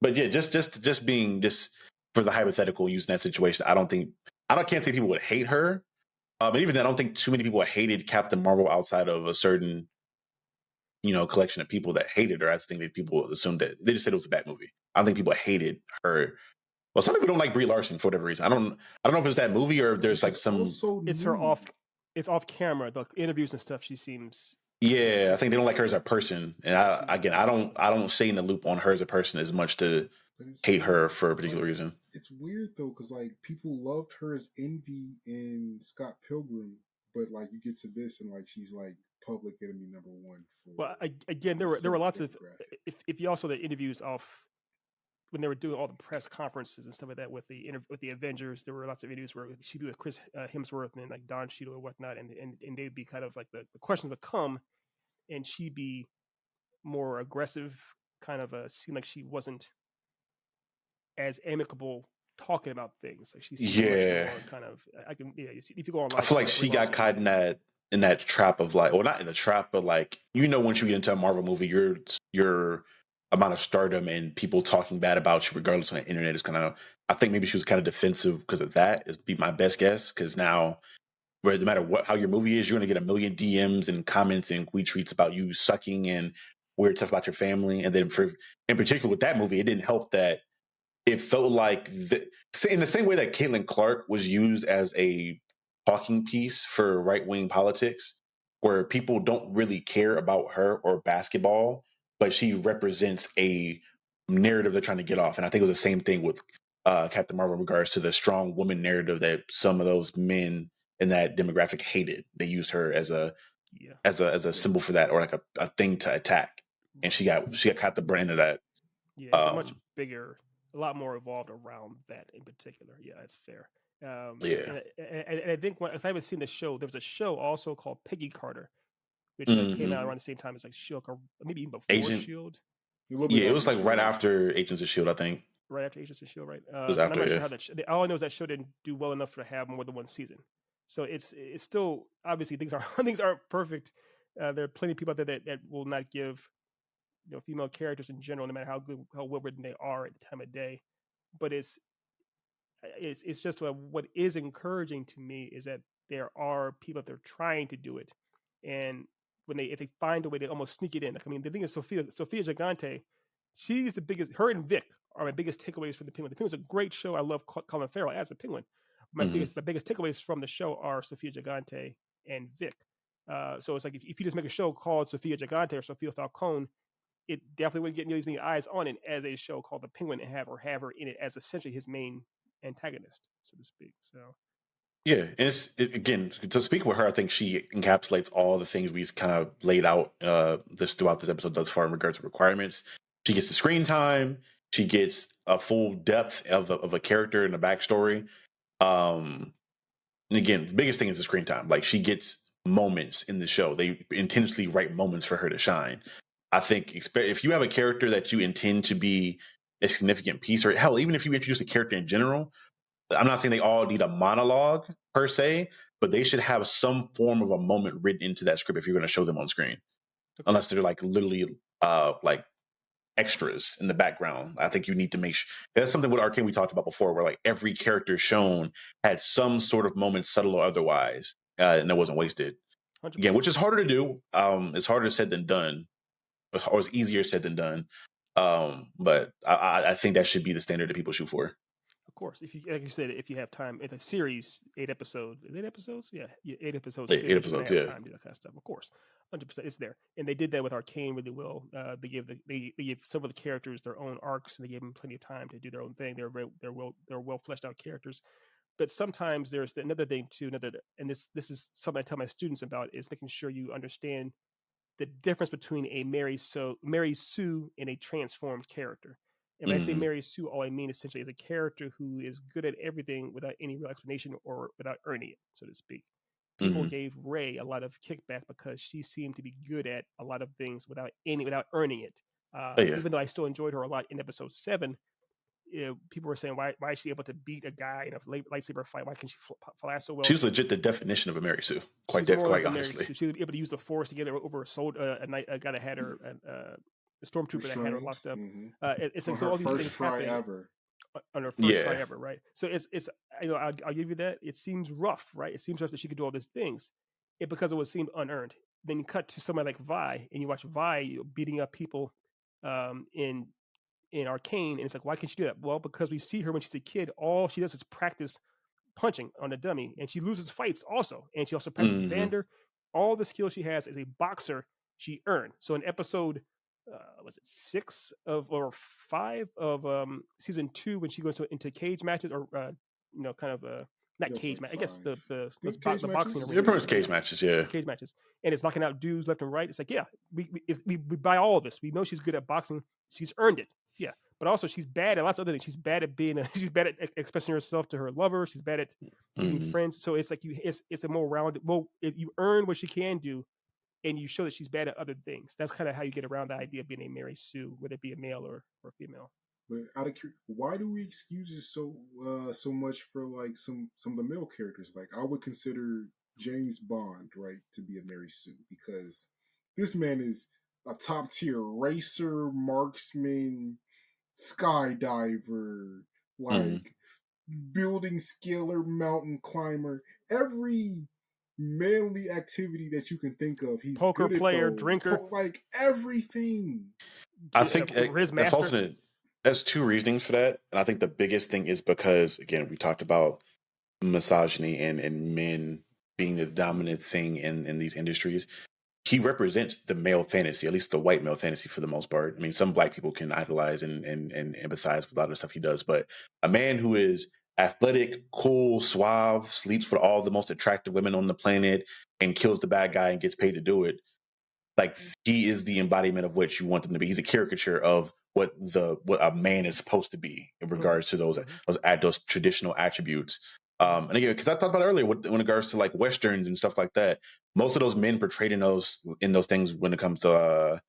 yeah, just being just for the hypothetical using that situation, can't say people would hate her. And even then, I don't think too many people hated Captain Marvel outside of a certain collection of people that hated her. I just think that people assumed that they just said it was a bad movie. I don't think people hated her. Well, some people don't like Brie Larson for whatever reason. I don't know if it's that movie or if there's like some. It's her off. It's off camera. The interviews and stuff. She seems. Yeah, I think they don't like her as a person, and I don't stay in the loop on her as a person as much to hate her for a particular reason. It's weird though, because like people loved her as Envy in Scott Pilgrim, but like you get to this and like she's like public enemy number one. Well, again, there were lots of. If you also the interviews off. When they were doing all the press conferences and stuff like that with the Avengers, there were lots of interviews where she'd be with Chris Hemsworth and like Don Cheadle and whatnot, and they'd be kind of like the questions would come, and she'd be more aggressive, kind of seemed like she wasn't as amicable talking about things. Like she seemed much more kind of. If you go online, I feel like she got caught in that trap of like, well, not in the trap, but like once you get into a Marvel movie, you're amount of stardom and people talking bad about you regardless on the internet is kind of, I think maybe she was kind of defensive because of that, is be my best guess, because now no matter how your movie is, you're going to get a million DMs and comments and tweets about you sucking and weird stuff about your family. And then in particular with that movie, it didn't help that it felt like in the same way that Caitlin Clark was used as a talking piece for right-wing politics, where people don't really care about her or basketball, but she represents a narrative they're trying to get off. And I think it was the same thing with Captain Marvel in regards to the strong woman narrative that some of those men in that demographic hated. They used her as a symbol for that, or like a thing to attack. And she got caught the brand of that. Yeah, it's a much bigger, a lot more evolved around that in particular. Yeah, that's fair. And I think as I haven't seen the show, there was a show also called Peggy Carter, which came out around the same time as like Shield, or maybe even before Shield. Yeah, it was like right after Agents of Shield, I think. Right after Agents of Shield, right? It was after. I'm not sure how that. All I know is that show didn't do well enough to have more than one season. So it's still, obviously things aren't perfect. There are plenty of people out there that will not give female characters in general, no matter how well written they are at the time of day. But it's just what is encouraging to me is that there are people that are trying to do it, and if they find a way to almost sneak it in. Like, I mean, the thing is, Sofia Gigante, she's the biggest. Her and Vic are my biggest takeaways from the Penguin. The Penguin's a great show. I love Colin Farrell as the Penguin. My biggest takeaways from the show are Sofia Gigante and Vic. So it's like if you just make a show called Sofia Gigante or Sofia Falcone, it definitely wouldn't get nearly as many eyes on it as a show called The Penguin and have her in it as essentially his main antagonist, so to speak. So yeah, and again, to speak with her, I think she encapsulates all the things we've kind of laid out throughout this episode thus far in regards to requirements. She gets the screen time. She gets a full depth of a character and a backstory. And again, the biggest thing is the screen time. Like, she gets moments in the show. They intentionally write moments for her to shine. I think if you have a character that you intend to be a significant piece, or hell, even if you introduce a character in general, I'm not saying they all need a monologue per se, but they should have some form of a moment written into that script if you're going to show them on screen. Okay. Unless they're like literally like extras in the background. I think you need to make sure. That's something with Arcane we talked about before, where like every character shown had some sort of moment, subtle or otherwise, and it wasn't wasted. 100%. Again, which is harder to do. It's harder said than done, or it's easier said than done. But I think that should be the standard that people shoot for. Of course, if you like you said, if you have time, it's a series, 8 episodes. 8 episodes, yeah, 8 episodes. 8 series, episodes, have yeah. time to do that kind of stuff. Of course, 100%, it's there, and they did that with Arcane really well. They gave some of the characters their own arcs, and they gave them plenty of time to do their own thing. They're well fleshed out characters. But sometimes there's another thing too. And this is something I tell my students about is making sure you understand the difference between a Mary Sue and a transformed character. And when I say Mary Sue, all I mean essentially is a character who is good at everything without any real explanation or without earning it, so to speak. People gave Rey a lot of kickback because she seemed to be good at a lot of things without earning it. Even though I still enjoyed her a lot in episode 7, people were saying, why is she able to beat a guy in a lightsaber fight? Why can she fly so well? She was legit the definition of a Mary Sue. Quite honestly. She was able to use the Force to get her over a guy that had her, a stormtrooper that had her locked up. It's like, so all these things happen on her first try ever, right? So it's I'll give you that. It seems rough, right? It seems rough that she could do all these things, because it would seem unearned. Then you cut to somebody like Vi, and you watch Vi beating up people in Arcane, and it's like, why can't she do that? Well, because we see her when she's a kid, all she does is practice punching on a dummy, and she loses fights also, and she also practices Vander. All the skills she has as a boxer, she earned. So in episode, was it 6 or 5 of season 2, when she goes into cage matches, or not cage match. I guess the boxing arena. Pretty much cage matches, yeah. Cage matches, and it's knocking out dudes left and right. It's like, yeah, we buy all of this. We know she's good at boxing. She's earned it. Yeah, but also she's bad at lots of other things. She's bad at she's bad at expressing herself to her lover. She's bad at being friends. So it's like it's a more rounded. Well, you earn what she can do, and you show that she's bad at other things. That's kind of how you get around the idea of being a Mary Sue, whether it be a male or a female. But out of why do we excuse it so much for like some of the male characters? Like, I would consider James Bond, right, to be a Mary Sue, because this man is a top tier racer, marksman, skydiver, like building scaler, mountain climber, every manly activity that you can think of. He's poker good player, at drinker, like everything. I think there's 2 reasonings for that, and I think the biggest thing is because, again, we talked about misogyny and men being the dominant thing in these industries. He represents the male fantasy, at least the white male fantasy for the most part. I mean, some black people can idolize and empathize with a lot of the stuff he does, but a man who is athletic, cool, suave, sleeps with all the most attractive women on the planet, and kills the bad guy and gets paid to do it, like, he is the embodiment of what you want them to be. He's a caricature of what a man is supposed to be in regards to those traditional attributes. And again, because I talked about earlier in regards to like westerns and stuff like that, most of those men portrayed in those things when it comes to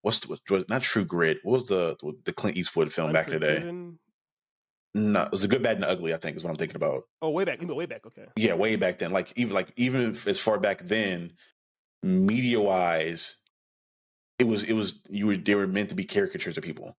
what's not True Grit. What was the Clint Eastwood film back in the day? No, it was The Good, Bad, and the Ugly, I think, is what I'm thinking about. Oh, way back. Way back. Okay. Yeah, way back then. Even as far back then, media wise, they were meant to be caricatures of people.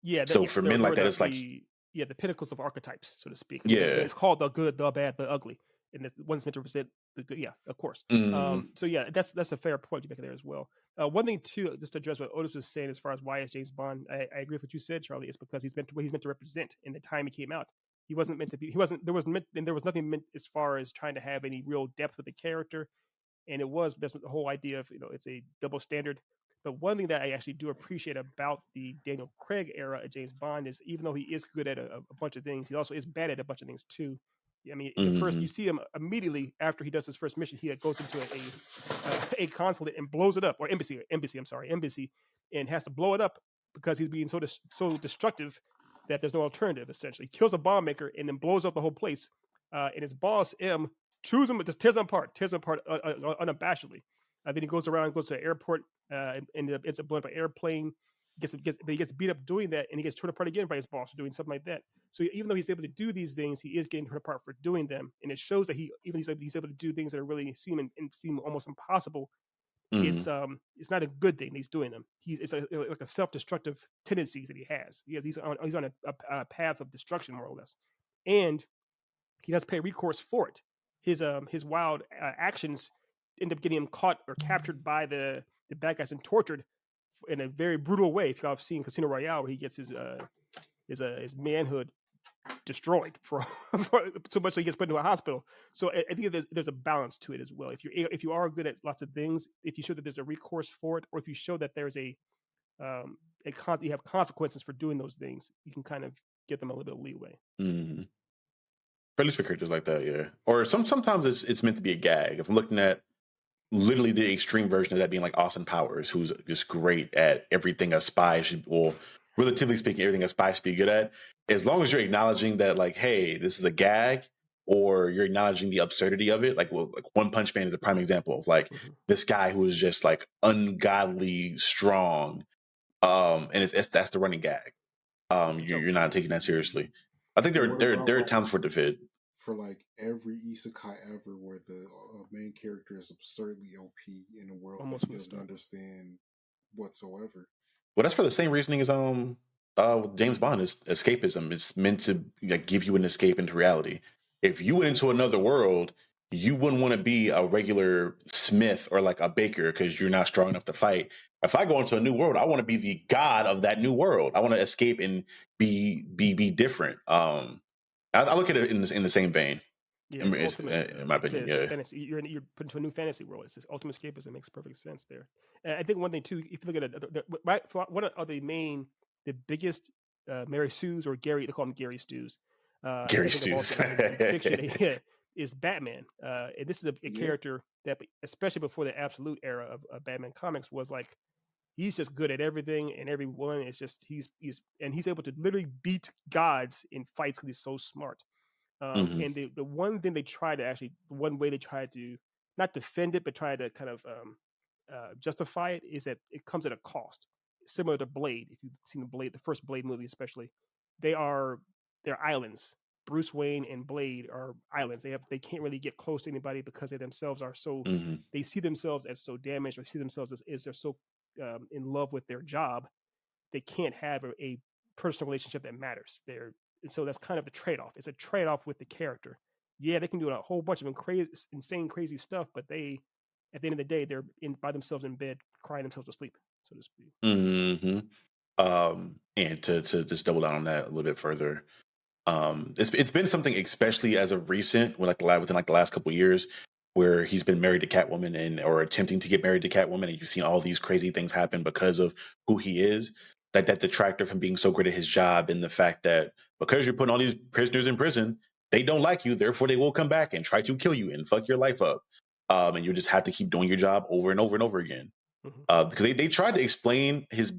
Yeah. So for men like that, it's like the pinnacles of archetypes, so to speak. Yeah, it's called the good, the bad, the ugly, and the one's meant to represent the good. Yeah, of course. So yeah, that's a fair point you make there as well. One thing too, just to address what Otis was saying as far as why is James Bond, I agree with what you said, Charlie. It's because he's meant to represent in the time he came out. He wasn't meant to be. There was nothing meant as far as trying to have any real depth with the character, and that's the whole idea of it's a double standard. But one thing that I actually do appreciate about the Daniel Craig era of James Bond is, even though he is good at a bunch of things, he also is bad at a bunch of things too. I mean, the first you see him immediately after he does his first mission, he goes into a consulate and blows it up, or embassy, and has to blow it up because he's being so destructive that there's no alternative. Essentially, he kills a bomb maker and then blows up the whole place. And his boss M chews him, just tears him apart unabashedly. Then he goes around, goes to an airport, and ends up blowing up an airplane. He gets beat up doing that, and he gets torn apart again by his boss for doing something like that. So even though he's able to do these things, he is getting torn apart for doing them, and it shows that he's able to do things that are really seem almost impossible. It's not a good thing that he's doing them. It's like a self-destructive tendencies that he has. He's on a path of destruction, more or less, and he does pay recourse for it. His wild actions end up getting him caught or captured by the bad guys and tortured in a very brutal way. If y'all have seen Casino Royale, where he gets his his manhood destroyed for so much that he gets put into a hospital. So I think there's a balance to it as well. If you are good at lots of things, if you show that there's a recourse for it, or if you show that there's you have consequences for doing those things, you can kind of give them a little bit of leeway. Mm-hmm. At least for characters like that, yeah. Or sometimes it's meant to be a gag. If I'm looking at literally the extreme version of that being like Austin Powers, who's just great at everything a spy should, well, relatively speaking, everything a spy should be good at. As long as you're acknowledging that, like, hey, this is a gag, or you're acknowledging the absurdity of it. Like One Punch Man is a prime example of like this guy who is just like ungodly strong, and that's the running gag. You're not taking that seriously. I think there are times for it to fit. For like every isekai ever where the main character is absurdly OP in a world that he doesn't understand whatsoever. Well, that's for the same reasoning as James Bond is escapism. It's meant to like give you an escape into reality. If you went into another world, you wouldn't want to be a regular smith or like a baker because you're not strong enough to fight. If I go into a new world, I want to be the god of that new world. I want to escape and be different. I look at it in the same vein. Yeah, in my opinion, yeah. Fantasy. You're put into a new fantasy world. It's this ultimate escapism. It makes perfect sense there. And I think one thing too, if you look at it, one of the biggest Mary Sues or Gary, they call him Gary Stews. Gary Stews. Fiction is Batman. And this is a character that, especially before the absolute era of Batman comics, was like he's just good at everything and everyone. It's just he's able to literally beat gods in fights because he's so smart. And the one thing they try to one way they try to not defend it, but try to kind of justify it is that it comes at a cost. Similar to Blade, if you've seen the first Blade movie especially, they're islands. Bruce Wayne and Blade are islands. They can't really get close to anybody because they themselves are so they see themselves as so damaged, or see themselves as they're so in love with their job, they can't have a personal relationship that matters. And so that's kind of the trade-off. It's a trade-off with the character. Yeah, they can do a whole bunch of insane, crazy stuff, but they, at the end of the day, they're by themselves in bed, crying themselves to sleep, so to speak. And to just double down on that a little bit further, it's been something, especially as of recent, within the last couple of years, where he's been married to Catwoman or attempting to get married to Catwoman, and you've seen all these crazy things happen because of who he is. Like that detractor from being so great at his job, and the fact that because you're putting all these prisoners in prison, they don't like you, therefore they will come back and try to kill you and fuck your life up. And you just have to keep doing your job over and over and over again. Because they tried to explain his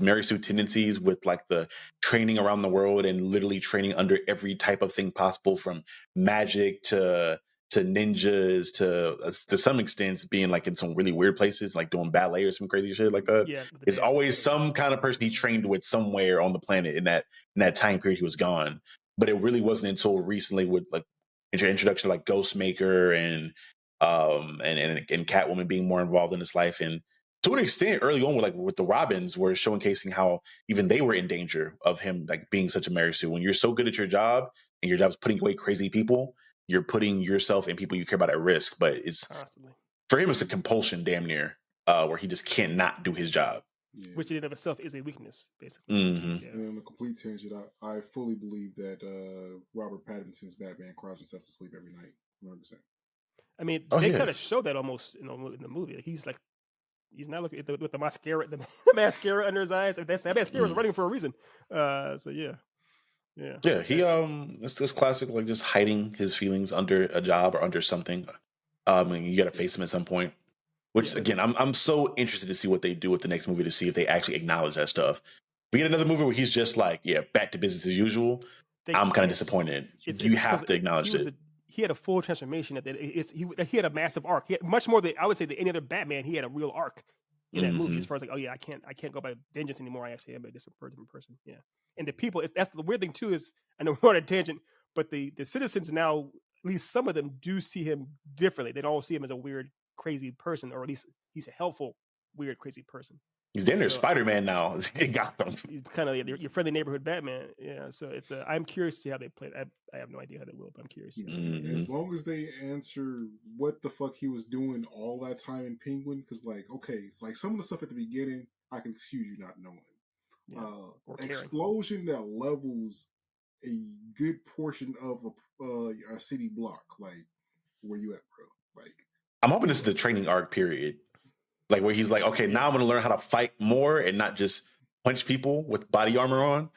Mary Sue tendencies with like the training around the world and literally training under every type of thing possible, from magic to ninjas to some extent being like in some really weird places, like doing ballet or some crazy shit like that. Yeah, it's always some kind of person he trained with somewhere on the planet in that time period he was gone. But it really wasn't until recently with like introduction to like Ghostmaker and Catwoman being more involved in his life, and to an extent early on with the Robins, were showcasing how even they were in danger of him like being such a Mary Sue. When you're so good at your job and your job's putting away crazy people, you're putting yourself and people you care about at risk. But it's constantly, for him, it's a compulsion, damn near, where he just cannot do his job. Yeah. Which in and of itself is a weakness, basically. Yeah. And on a complete tangent, I fully believe that Robert Pattinson's Batman cries himself to sleep every night, 100%. I mean, they kind of show that almost in the movie. He's not looking at with the mascara, the mascara under his eyes. That mascara is running for a reason. So yeah. He it's classic, like just hiding his feelings under a job or under something. And you got to face him at some point. Which again, I'm so interested to see what they do with the next movie, to see if they actually acknowledge that stuff. We get another movie where he's just like, back to business as usual. I'm kind of disappointed. You have to acknowledge it. He had a full transformation. He had a massive arc. He had much more than I would say than any other Batman. He had a real arc in that movie, as far as like, I can't go by vengeance anymore. I actually am a different person. Yeah, and the people. That's the weird thing too. Is I know we're on a tangent, but the citizens now, at least some of them, do see him differently. They don't all see him as a weird, crazy person, or at least he's a helpful, weird, crazy person. He's damn near Spider-Man now. He got them. He's kind of your friendly neighborhood Batman. Yeah, so it's I'm curious to see how they play it. I have no idea how they will, but I'm curious. As long as they answer what the fuck he was doing all that time in Penguin, because like, okay, it's like some of the stuff at the beginning, I can excuse you not knowing. Or caring. Explosion that levels a good portion of a city block. Like, where you at, bro? Like, I'm hoping this is the training arc period, like where he's like, okay, now I'm going to learn how to fight more and not just punch people with body armor on.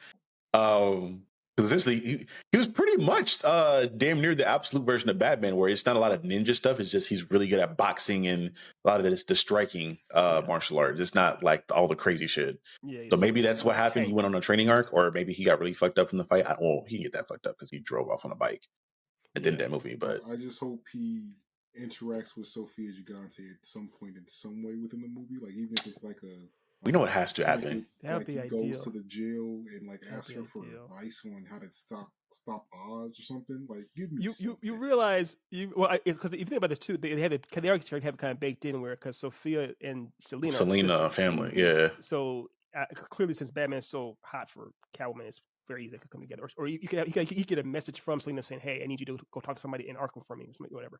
Because essentially, he was pretty much damn near the absolute version of Batman, where it's not a lot of ninja stuff. It's just he's really good at boxing and a lot of the striking martial arts. It's not like all the crazy shit. Yeah, so maybe that's what happened. He went on a training arc, or maybe he got really fucked up from the fight. Well, he didn't get that fucked up because he drove off on a bike at the end of that movie. But I just hope he interacts with Sofia Gigante at some point in some way within the movie. Like, even if it's like we know it has to happen. That would be ideal. Goes to the jail and like asks her for advice on how to stop Oz or something. Like, give me you realize because if you think about this too, they already have kind of baked in where because Sophia and Selena family, yeah. So clearly, since Batman's so hot for Catwoman, it's very easy to come together. Or you get a message from Selena saying, "Hey, I need you to go talk to somebody in Arkham for me," or whatever.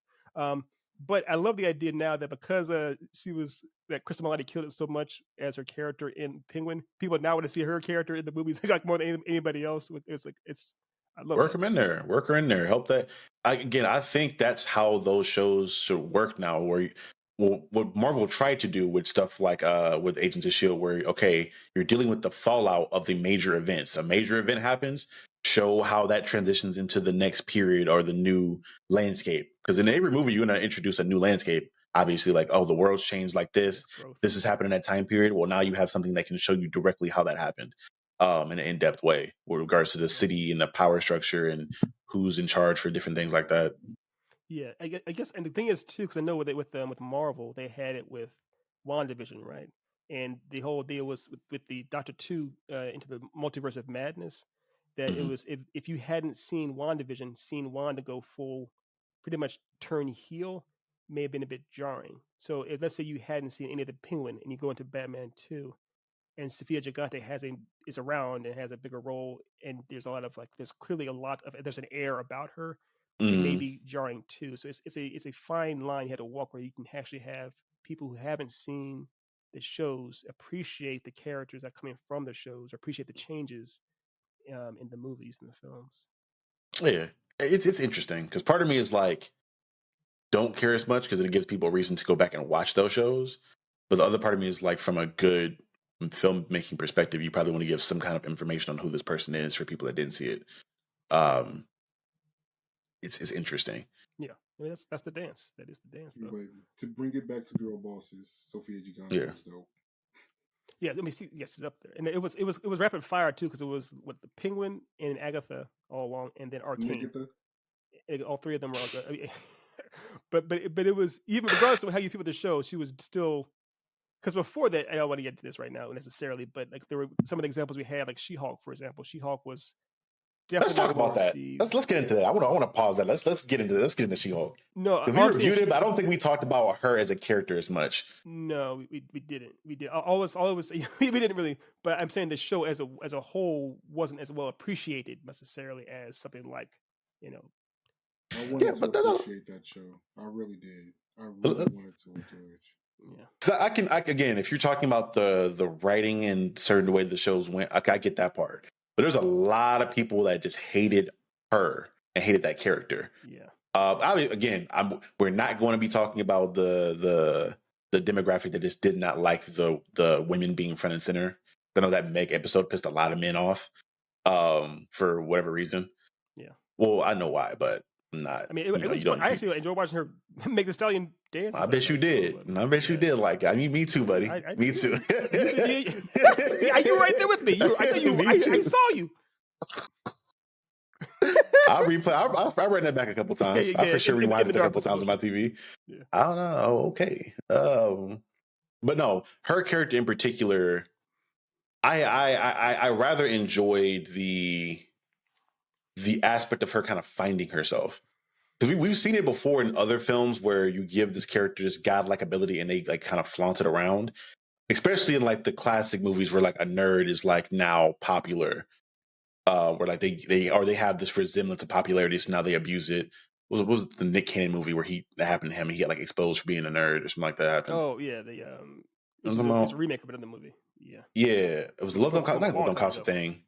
But I love the idea now that because Kristen Milotti killed it so much as her character in Penguin, people now want to see her character in the movies like more than anybody else. I love work her in there. Help that. I think that's how those shows should work now. Where what Marvel tried to do with stuff like with Agents of S.H.I.E.L.D., where okay, you're dealing with the fallout of the major events. A major event happens. Show how that transitions into the next period or the new landscape. Because in every movie, you're going to introduce a new landscape. Obviously, like, oh, the world's changed like this. This is happening in that time period. Well, now you have something that can show you directly how that happened in an in-depth way with regards to the city and the power structure and who's in charge for different things like that. Yeah, I guess, and the thing is too, because I know with Marvel, they had it with WandaVision, right? And the whole deal was with the Doctor 2 into the Multiverse of Madness. That it was if you hadn't seen WandaVision, seen Wanda go full, pretty much turn heel, may have been a bit jarring. So if let's say you hadn't seen any of the Penguin and you go into Batman 2, and Sofia Gigante is around and has a bigger role, and there's a lot of there's clearly there's an air about her. It may be jarring too. So it's a fine line you have to walk where you can actually have people who haven't seen the shows appreciate the characters that are coming from the shows, or appreciate the changes in the movies and the films. Yeah, it's interesting because part of me is like, don't care as much because it gives people a reason to go back and watch those shows. But the other part of me is like, from a good filmmaking perspective, you probably want to give some kind of information on who this person is for people that didn't see it. It's interesting. Yeah, I mean that's the dance. That is the dance, though. But to bring it back to girl bosses, Sofia Gigante was dope. Yeah, let me see. Yes, it's up there, and it was rapid fire too, because it was with the Penguin and Agatha all along, and then Arcane. All three of them were all good. I mean, but it was, even regardless of how you feel with the show, she was still, because before that, I don't want to get into this right now necessarily, but like there were some of the examples we had, like She-Hulk, for example. She-Hulk was. Let's talk about that. Let's get into that. I want to pause that. Let's get into She-Hulk. No, because we reviewed it, but I don't think we talked about her as a character as much. No, we didn't. We did. Always we didn't really. But I'm saying the show as a whole wasn't as well appreciated necessarily as something like, I wanted to appreciate that show. I really did. I really wanted to enjoy it. Yeah. So I can again, if you're talking about the writing and certain way the shows went, I get that part. But there's a lot of people that just hated her and hated that character. Yeah. We're not going to be talking about the demographic that just did not like the women being front and center. I know that Meg episode pissed a lot of men off for whatever reason. Yeah. Well, I know why, but I'm not. I mean, I actually enjoy watching her make the stallion dance. I bet you did. I bet you did. Like, I mean, me too, buddy. Me too. You were right there with me. I saw you. I'll replay. I ran that back a couple times. I for sure rewinded it a couple times on my TV. Yeah. I don't know. Oh, okay. But no, her character in particular, I rather enjoyed the aspect of her kind of finding herself. Because we've seen it before in other films where you give this character this godlike ability and they like kind of flaunt it around. Especially in like the classic movies where like a nerd is like now popular. Where like they have this resemblance of popularity, so now they abuse it. What was the Nick Cannon movie where that happened to him? He got like exposed for being a nerd or something like that happened. Oh yeah, Which is it's a remake of another movie. Yeah. Yeah, it was Love Don't Cost, not Love Don't Cost a ago. Thing.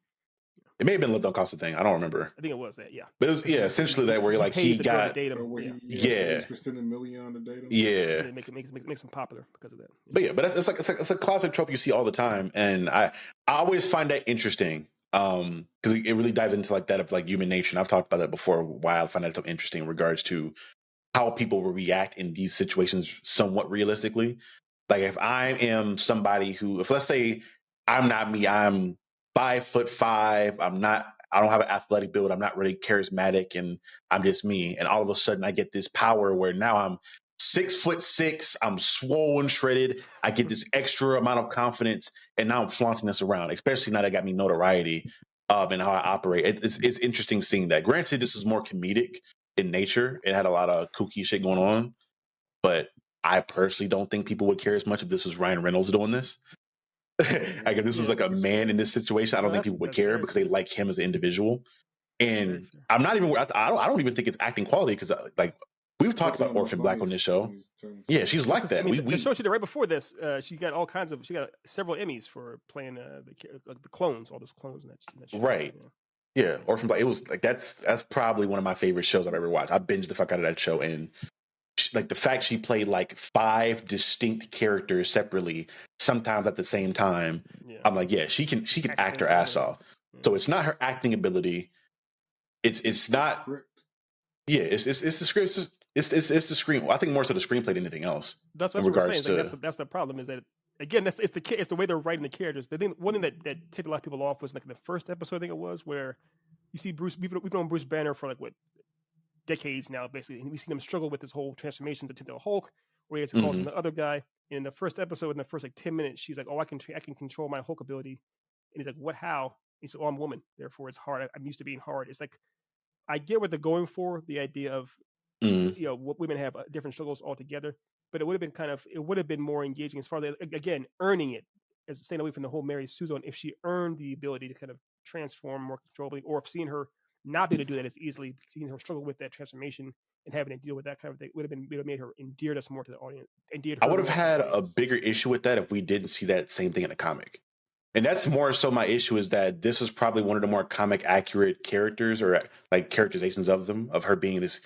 It may have been Love Don't Cost a Thing. I don't remember. I think it was that. Yeah. But it was essentially that where like he got date him. Pays for spending $1 million to date him. Yeah. And it makes him popular because of that. But it's a classic trope you see all the time, and I always find that interesting. Because it really dives into like that of like human nature. And I've talked about that before. Why I find that so interesting in regards to how people will react in these situations somewhat realistically. Like if I am somebody who, if let's say I'm not me, I'm 5'5", I don't have an athletic build, I'm not really charismatic, and I'm just me. And all of a sudden I get this power where now I'm 6'6", I'm swollen, shredded. I get this extra amount of confidence, and now I'm flaunting this around, especially now that got me notoriety and how I operate. It's interesting seeing that. Granted, this is more comedic in nature. It had a lot of kooky shit going on, but I personally don't think people would care as much if this was Ryan Reynolds doing this. Like if this was like a man in this situation, I don't think people would care because they like him as an individual. And I'm not even. I don't even think it's acting quality because like we've talked about Orphan Black on this show. Yeah, she's like that. I mean, the show she did right before this, she got several Emmys for playing the clones, all those clones in that show. Right. Yeah, Orphan Black. It was like that's probably one of my favorite shows I've ever watched. I binged the fuck out of that show, and like the fact she played like 5 distinct characters separately, sometimes at the same time. Yeah. I'm like, yeah, she can act her ass off. Yeah. So it's not her acting ability. It's not. Script. Yeah, it's the script. It's the screen. I think more so the screenplay than anything else. That's what I'm saying. Like, that's the problem. Is that again, it's the way they're writing the characters. One thing that tipped a lot of people off was like in the first episode, I think it was, where you see Bruce. We've known Bruce Banner for like what decades now, basically, and we've seen him struggle with this whole transformation to the Hulk, where he gets calls from the other guy. And in the first episode, in the first like 10 minutes, she's like, "Oh, I can control my Hulk ability," and he's like, "What? How?" He said, "Oh, I'm a woman, therefore it's hard. I'm used to being hard." It's like I get what they're going for, the idea of what women have different struggles altogether, but it would have been more engaging as far as again earning it, as staying away from the whole Mary Sue zone. If she earned the ability to kind of transform more controllably, or if seeing her not be able to do that as easily, seeing her struggle with that transformation and having to deal with that kind of thing would have made her endeared us more to the audience. I would have had a bigger issue with that if we didn't see that same thing in the comic. And that's more so my issue, is that this is probably one of the more comic accurate characters, or like characterizations of them, of her being this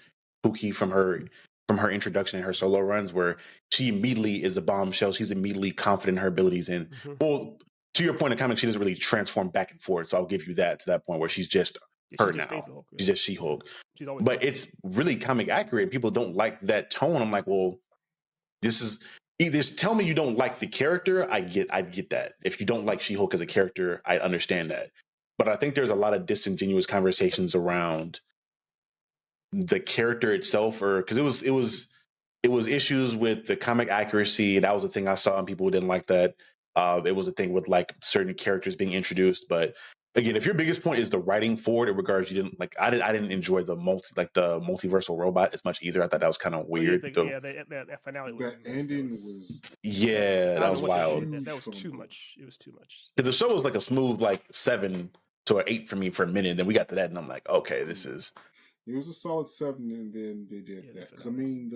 kooky from her introduction and her solo runs, where she immediately is a bombshell. She's immediately confident in her abilities. And well, to your point in comics, she doesn't really transform back and forth. So I'll give you that, to that point where she's just her now. She's just She-Hulk. But it's really comic accurate, and people don't like that tone. I'm like, well, this is either tell me you don't like the character. I get that. If you don't like She-Hulk as a character, I understand that. But I think there's a lot of disingenuous conversations around the character itself, or because it was issues with the comic accuracy. That was the thing I saw, and people didn't like that. It was a thing with like certain characters being introduced, but again, if your biggest point is the writing forward in regards, you didn't like. I didn't enjoy the multiversal robot as much either. I thought that was kind of weird. That finale was. That ending was. Yeah, that was wild. That was too much. It was too much. The show was like a smooth 7 to an 8 for me for a minute. Then we got to that, and I'm like, okay, this is. It was a solid 7, and then they did that. Because I mean,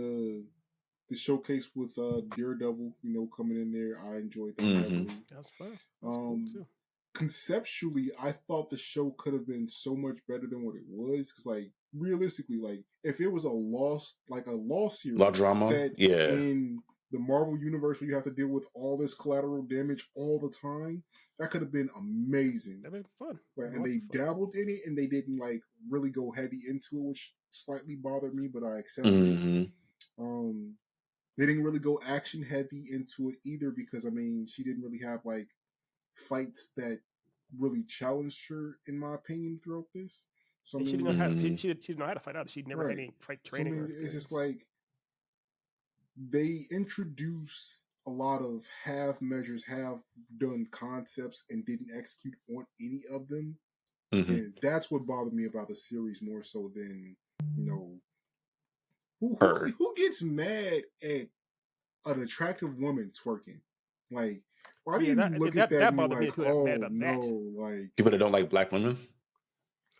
the showcase with Daredevil, coming in there, I enjoyed that. That was fun. Cool too. Conceptually, I thought the show could have been so much better than what it was. Because, realistically, if it was a law series, law drama, set in the Marvel universe where you have to deal with all this collateral damage all the time, that could have been amazing. That'd been fun. And they dabbled in it, and they didn't really go heavy into it, which slightly bothered me, but I accepted it. They didn't really go action heavy into it either, because she didn't really have fights that really challenged her, in my opinion, throughout this. So she didn't know how. She didn't know how to fight out. She'd never had any fight training. So, it's just they introduce a lot of half measures, half done concepts, and didn't execute on any of them. And that's what bothered me about the series more so than who gets mad at an attractive woman twerking. Why do you look at that? That bothered me. People that don't like black women.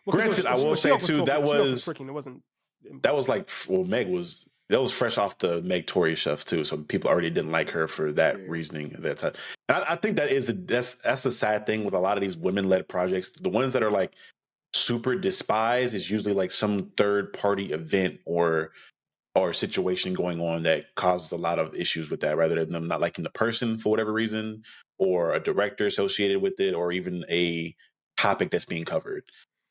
Well, granted, I will say too, that was it wasn't. Meg was that was fresh off the Meg Tory stuff too, so people already didn't like her for that reasoning at that time. And I think that is that's the sad thing with a lot of these women-led projects. The ones that are like super despised is usually like some third-party event or situation going on that causes a lot of issues with that, rather than them not liking the person for whatever reason, or a director associated with it, or even a topic that's being covered.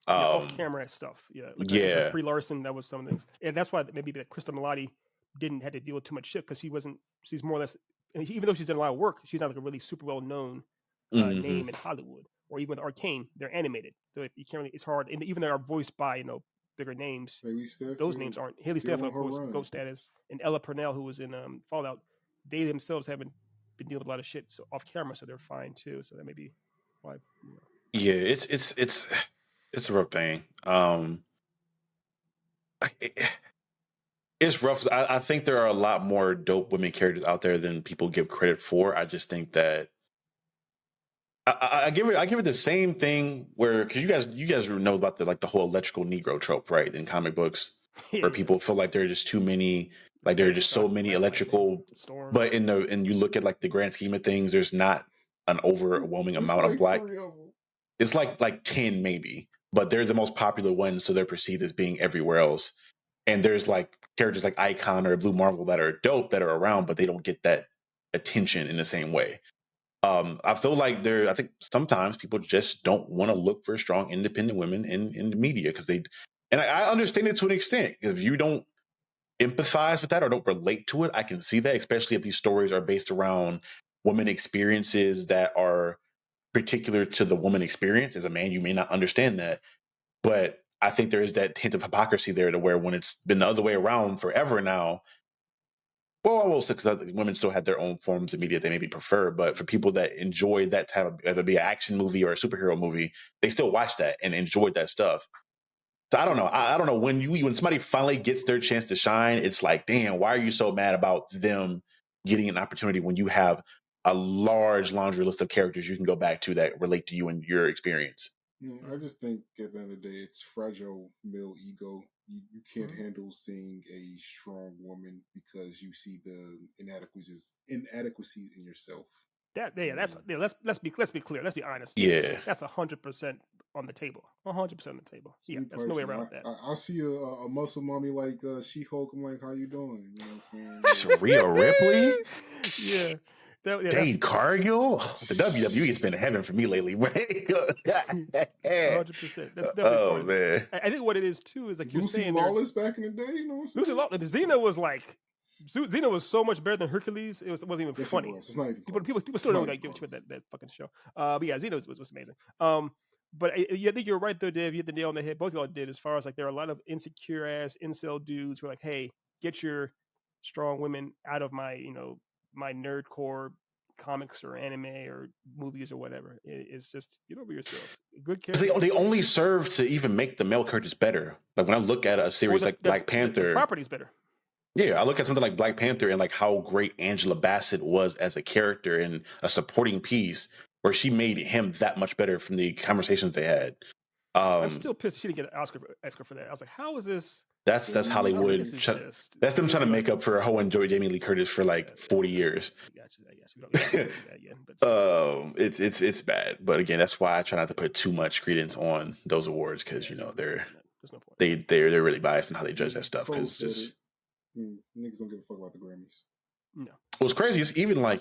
Off camera stuff. Yeah. Like Brie Larson, that was some of the things. And that's why maybe that Krista Milotti didn't have to deal with too much shit, because she's more or less, even though she's done a lot of work, she's not like a really super well known name in Hollywood. Or even with Arcane, they're animated. So if you can't really, it's hard. And even though they're voiced by, bigger names, those names aren't. Haley Steinfeld, of course, GOAT status. And Ella Purnell, who was in Fallout, they themselves haven't been dealing with a lot of shit off camera, so they're fine too. So that may be why. Yeah, it's a rough thing. It's rough. I think there are a lot more dope women characters out there than people give credit for. I just think that I give it the same thing where, because you guys know about the whole electrical Negro trope, right, in comic books, where people feel like there are just too many, like there are just so many electrical, but and you look at like the grand scheme of things, there's not an overwhelming amount of black. It's like 10 maybe, but they're the most popular ones, so they're perceived as being everywhere else. And there's like characters like Icon or Blue Marvel that are dope, that are around, but they don't get that attention in the same way. I feel like I think sometimes people just don't want to look for strong, independent women in the media, because I understand it to an extent. If you don't empathize with that or don't relate to it, I can see that, especially if these stories are based around women experiences that are particular to the woman experience. As a man, you may not understand that, but I think there is that hint of hypocrisy there, to where when it's been the other way around forever now, well, I will say, because women still have their own forms of media they maybe prefer, but for people that enjoy that type of, whether it be an action movie or a superhero movie, they still watch that and enjoy that stuff. So I don't know. I don't know, when somebody finally gets their chance to shine, it's like, damn, why are you so mad about them getting an opportunity when you have a large laundry list of characters you can go back to that relate to you and your experience? I just think at the end of the day, it's fragile male ego. You can't handle seeing a strong woman because you see the inadequacies in yourself. Let's be clear. Let's be honest. Yeah, that's 100% on the table. 100% on the table. Yeah, there's no way around that. I see a muscle mommy like She-Hulk. I'm like, how you doing? You know what I'm saying? Rhea Ripley. Yeah. Jade Cargill. The WWE has been heaven for me lately. 100%. That's definitely man. I think what it is too is like you're Lucy saying. Lawless back in the day, you know what I'm saying? Lucy Lawless. Xena was so much better than Hercules. It wasn't even funny. It's not even people still don't give a shit about that fucking show. But yeah, Xena was amazing. But I think you're right though, Dave. You hit the nail on the head. Both of y'all did, as far as like there are a lot of insecure ass incel dudes who are like, hey, get your strong women out of my my nerdcore comics or anime or movies or whatever. It's just, get over yourselves. Good characters. They only serve to even make the male characters better. Like when I look at a series like Black Panther, the property's better. Yeah, I look at something like Black Panther and like how great Angela Bassett was as a character and a supporting piece, where she made him that much better from the conversations they had. I'm still pissed she didn't get an Oscar for that. I was like, how is this? That's Hollywood. That's them trying to make up for how enjoyed Jamie Lee Curtis for like 40 years. It's bad, but again, that's why I try not to put too much credence on those awards, because they're really biased in how they judge that stuff. Because niggas don't give a fuck about the Grammys. No, what's crazy is even like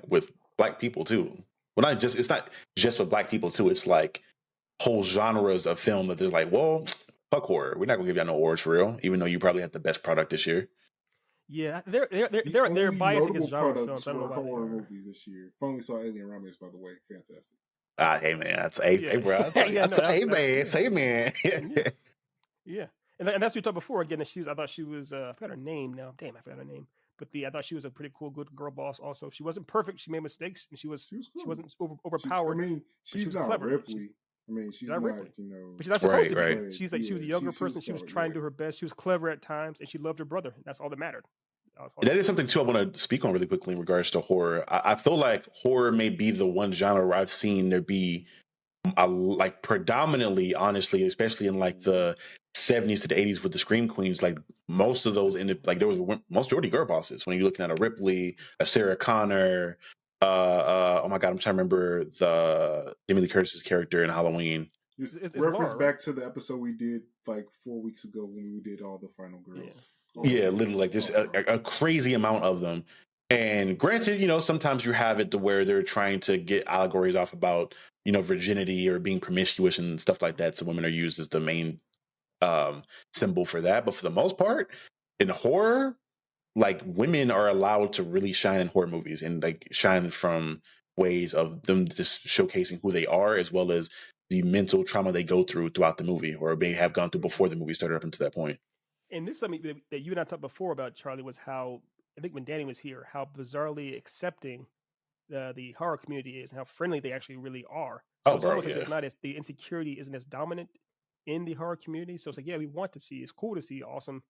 with black people too. Well, it's not just with black people too. It's like whole genres of film that they're like, well, fuck horror. We're not gonna give y'all no awards for real, even though you probably had the best product this year. Yeah, they're biased against genre films. I don't know why horror movies this year. Finally saw Alien Romance, by the way, fantastic. Hey man, hey bro, say man. Yeah, and that's what we talked before. Again, I thought she was. I forgot her name now. Damn, I forgot her name. But I thought she was a pretty cool, good girl boss. Also, she wasn't perfect. She made mistakes, and she wasn't overpowered. She's not clever. Ripley. She's not Ripley. But she's not supposed to be. Right. She's like, she was a younger person. She was trying to do her best. She was clever at times, and she loved her brother. That's all that mattered. That is something too I want to speak on really quickly in regards to horror. I feel like horror may be the one genre where I've seen there be like predominantly, honestly, especially in like the '70s to the '80s with the Scream Queens, like most of those ended like there was majority girl bosses. When you're looking at a Ripley, a Sarah Connor, oh my god, I'm trying to remember the Jamie Lee Curtis's character in Halloween. It's Laura, reference back right? to the episode we did like 4 weeks ago when we did all the final girls. Yeah, literally like just a crazy amount of them. And granted, sometimes you have it to where they're trying to get allegories off about, virginity or being promiscuous and stuff like that. So women are used as the main symbol for that. But for the most part, in horror, like women are allowed to really shine in horror movies and like shine from ways of them just showcasing who they are as well as the mental trauma they go through throughout the movie or may have gone through before the movie started up until that point. And this is something that you and I talked before about, Charlie, was how I think when Danny was here, how bizarrely accepting the horror community is and how friendly they actually really are. So it's almost like there's not as the insecurity isn't as dominant in the horror community. So it's like, yeah, we want to see. It's cool to see awesome,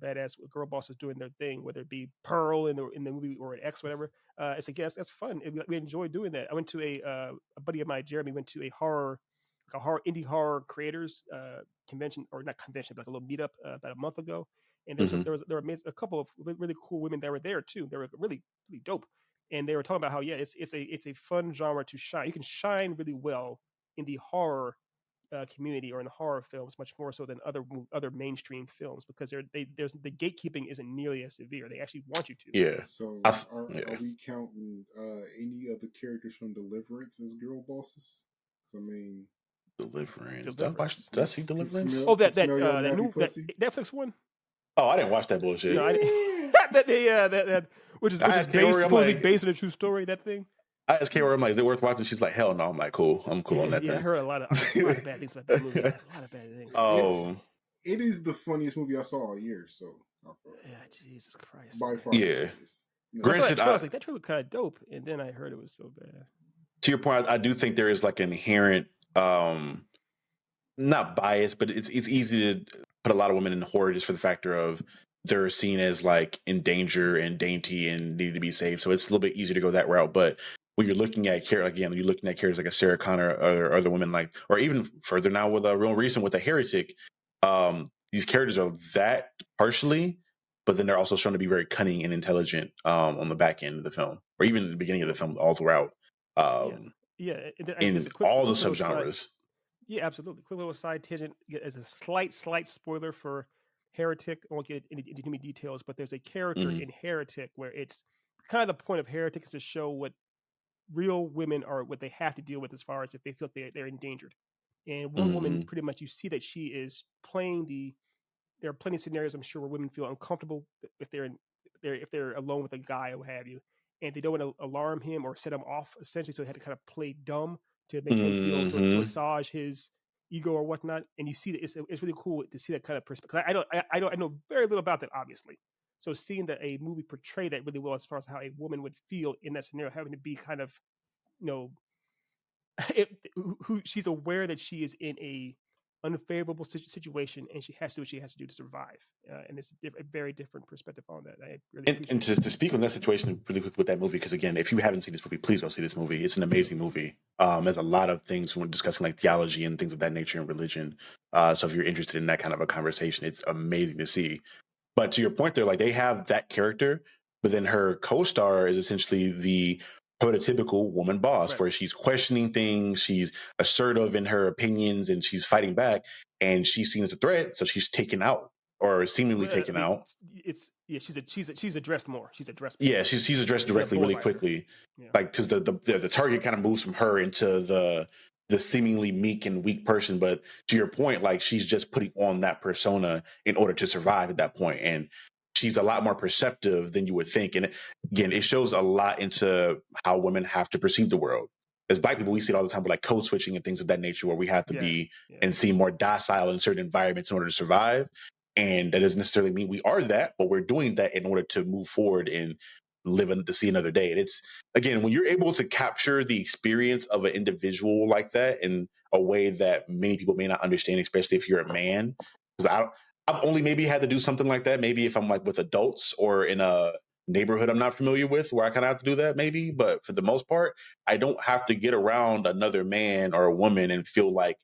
badass girl bosses doing their thing, whether it be Pearl in the movie or an X, whatever. It's like, yes, that's fun. We enjoy doing that. I went to a buddy of mine, Jeremy, went to a indie horror creators convention, or not convention, but like a little meetup about a month ago. And there were a couple of really cool women that were there too. They were really, really dope. And they were talking about how it's a fun genre to shine. You can shine really well in the horror community or in the horror films, much more so than other mainstream films, because there's the gatekeeping isn't nearly as severe. They actually want you to. Yeah. So are we counting any of the characters from Deliverance as girl bosses? I mean, Deliverance. Did I see Deliverance? That new Netflix one. Oh, I didn't watch that bullshit. No, I didn't. that which is supposedly based on a true story. That thing. I asked Kayla, I'm like, is it worth watching? She's like, hell no. I'm like, cool. I'm cool on that thing. I heard a lot of bad things about that movie. A lot of bad things. It is the funniest movie I saw all year. So, yeah, Jesus Christ. By far. Yeah. Granted, I was like, that trailer kind of dope, and then I heard it was so bad. To your point, I do think there is like an inherent, not bias, but it's easy to put a lot of women in horror just for the factor of they're seen as like in danger and dainty and need to be saved. So it's a little bit easier to go that route. But when you're looking at characters like a Sarah Connor or other women like, or even further now with a real recent with a Heretic, these characters are that partially, but then they're also shown to be very cunning and intelligent on the back end of the film, or even in the beginning of the film, all throughout. In all the subgenres. Yeah, absolutely. Quick little side tangent as a slight spoiler for Heretic. I won't get into too many details, but there's a character in Heretic where it's kind of the point of Heretic is to show what real women are, what they have to deal with as far as if they feel like they're endangered. And one woman, pretty much, you see that she is playing there are plenty of scenarios, I'm sure, where women feel uncomfortable if they're alone with a guy or what have you, and they don't want to alarm him or set him off. Essentially, so they had to kind of play dumb to make him feel to massage his ego or whatnot. And you see that it's really cool to see that kind of perspective. I know very little about that, obviously. So seeing that a movie portray that really well as far as how a woman would feel in that scenario, having to be kind of, who she's aware that she is in a unfavorable situation and she has to do what she has to do to survive. And it's a very different perspective on that. I really and to speak on that situation really quick with that movie, because again, if you haven't seen this movie, please go see this movie. It's an amazing movie. There's a lot of things when discussing like theology and things of that nature and religion. So if you're interested in that kind of a conversation, it's amazing to see. But to your point there, like they have that character, but then her co-star is essentially the prototypical woman boss, where she's questioning things, she's assertive in her opinions, and she's fighting back, and she's seen as a threat, so she's taken out or seemingly taken out. She's addressed more. She's addressed. Yeah, she's addressed directly, really quickly, like because the target kind of moves from her into the seemingly meek and weak person. But to your point, like she's just putting on that persona in order to survive at that point, and she's a lot more perceptive than you would think. And again, it shows a lot into how women have to perceive the world. As Black people, we see it all the time with like code switching and things of that nature, where we have to be and seem more docile in certain environments in order to survive. And that doesn't necessarily mean we are that, but we're doing that in order to move forward and to see another day. And it's, again, when you're able to capture the experience of an individual like that in a way that many people may not understand, especially if you're a man, because I've only maybe had to do something like that, maybe if I'm like with adults or in a neighborhood I'm not familiar with, where I kind of have to do that maybe. But for the most part, I don't have to get around another man or a woman and feel like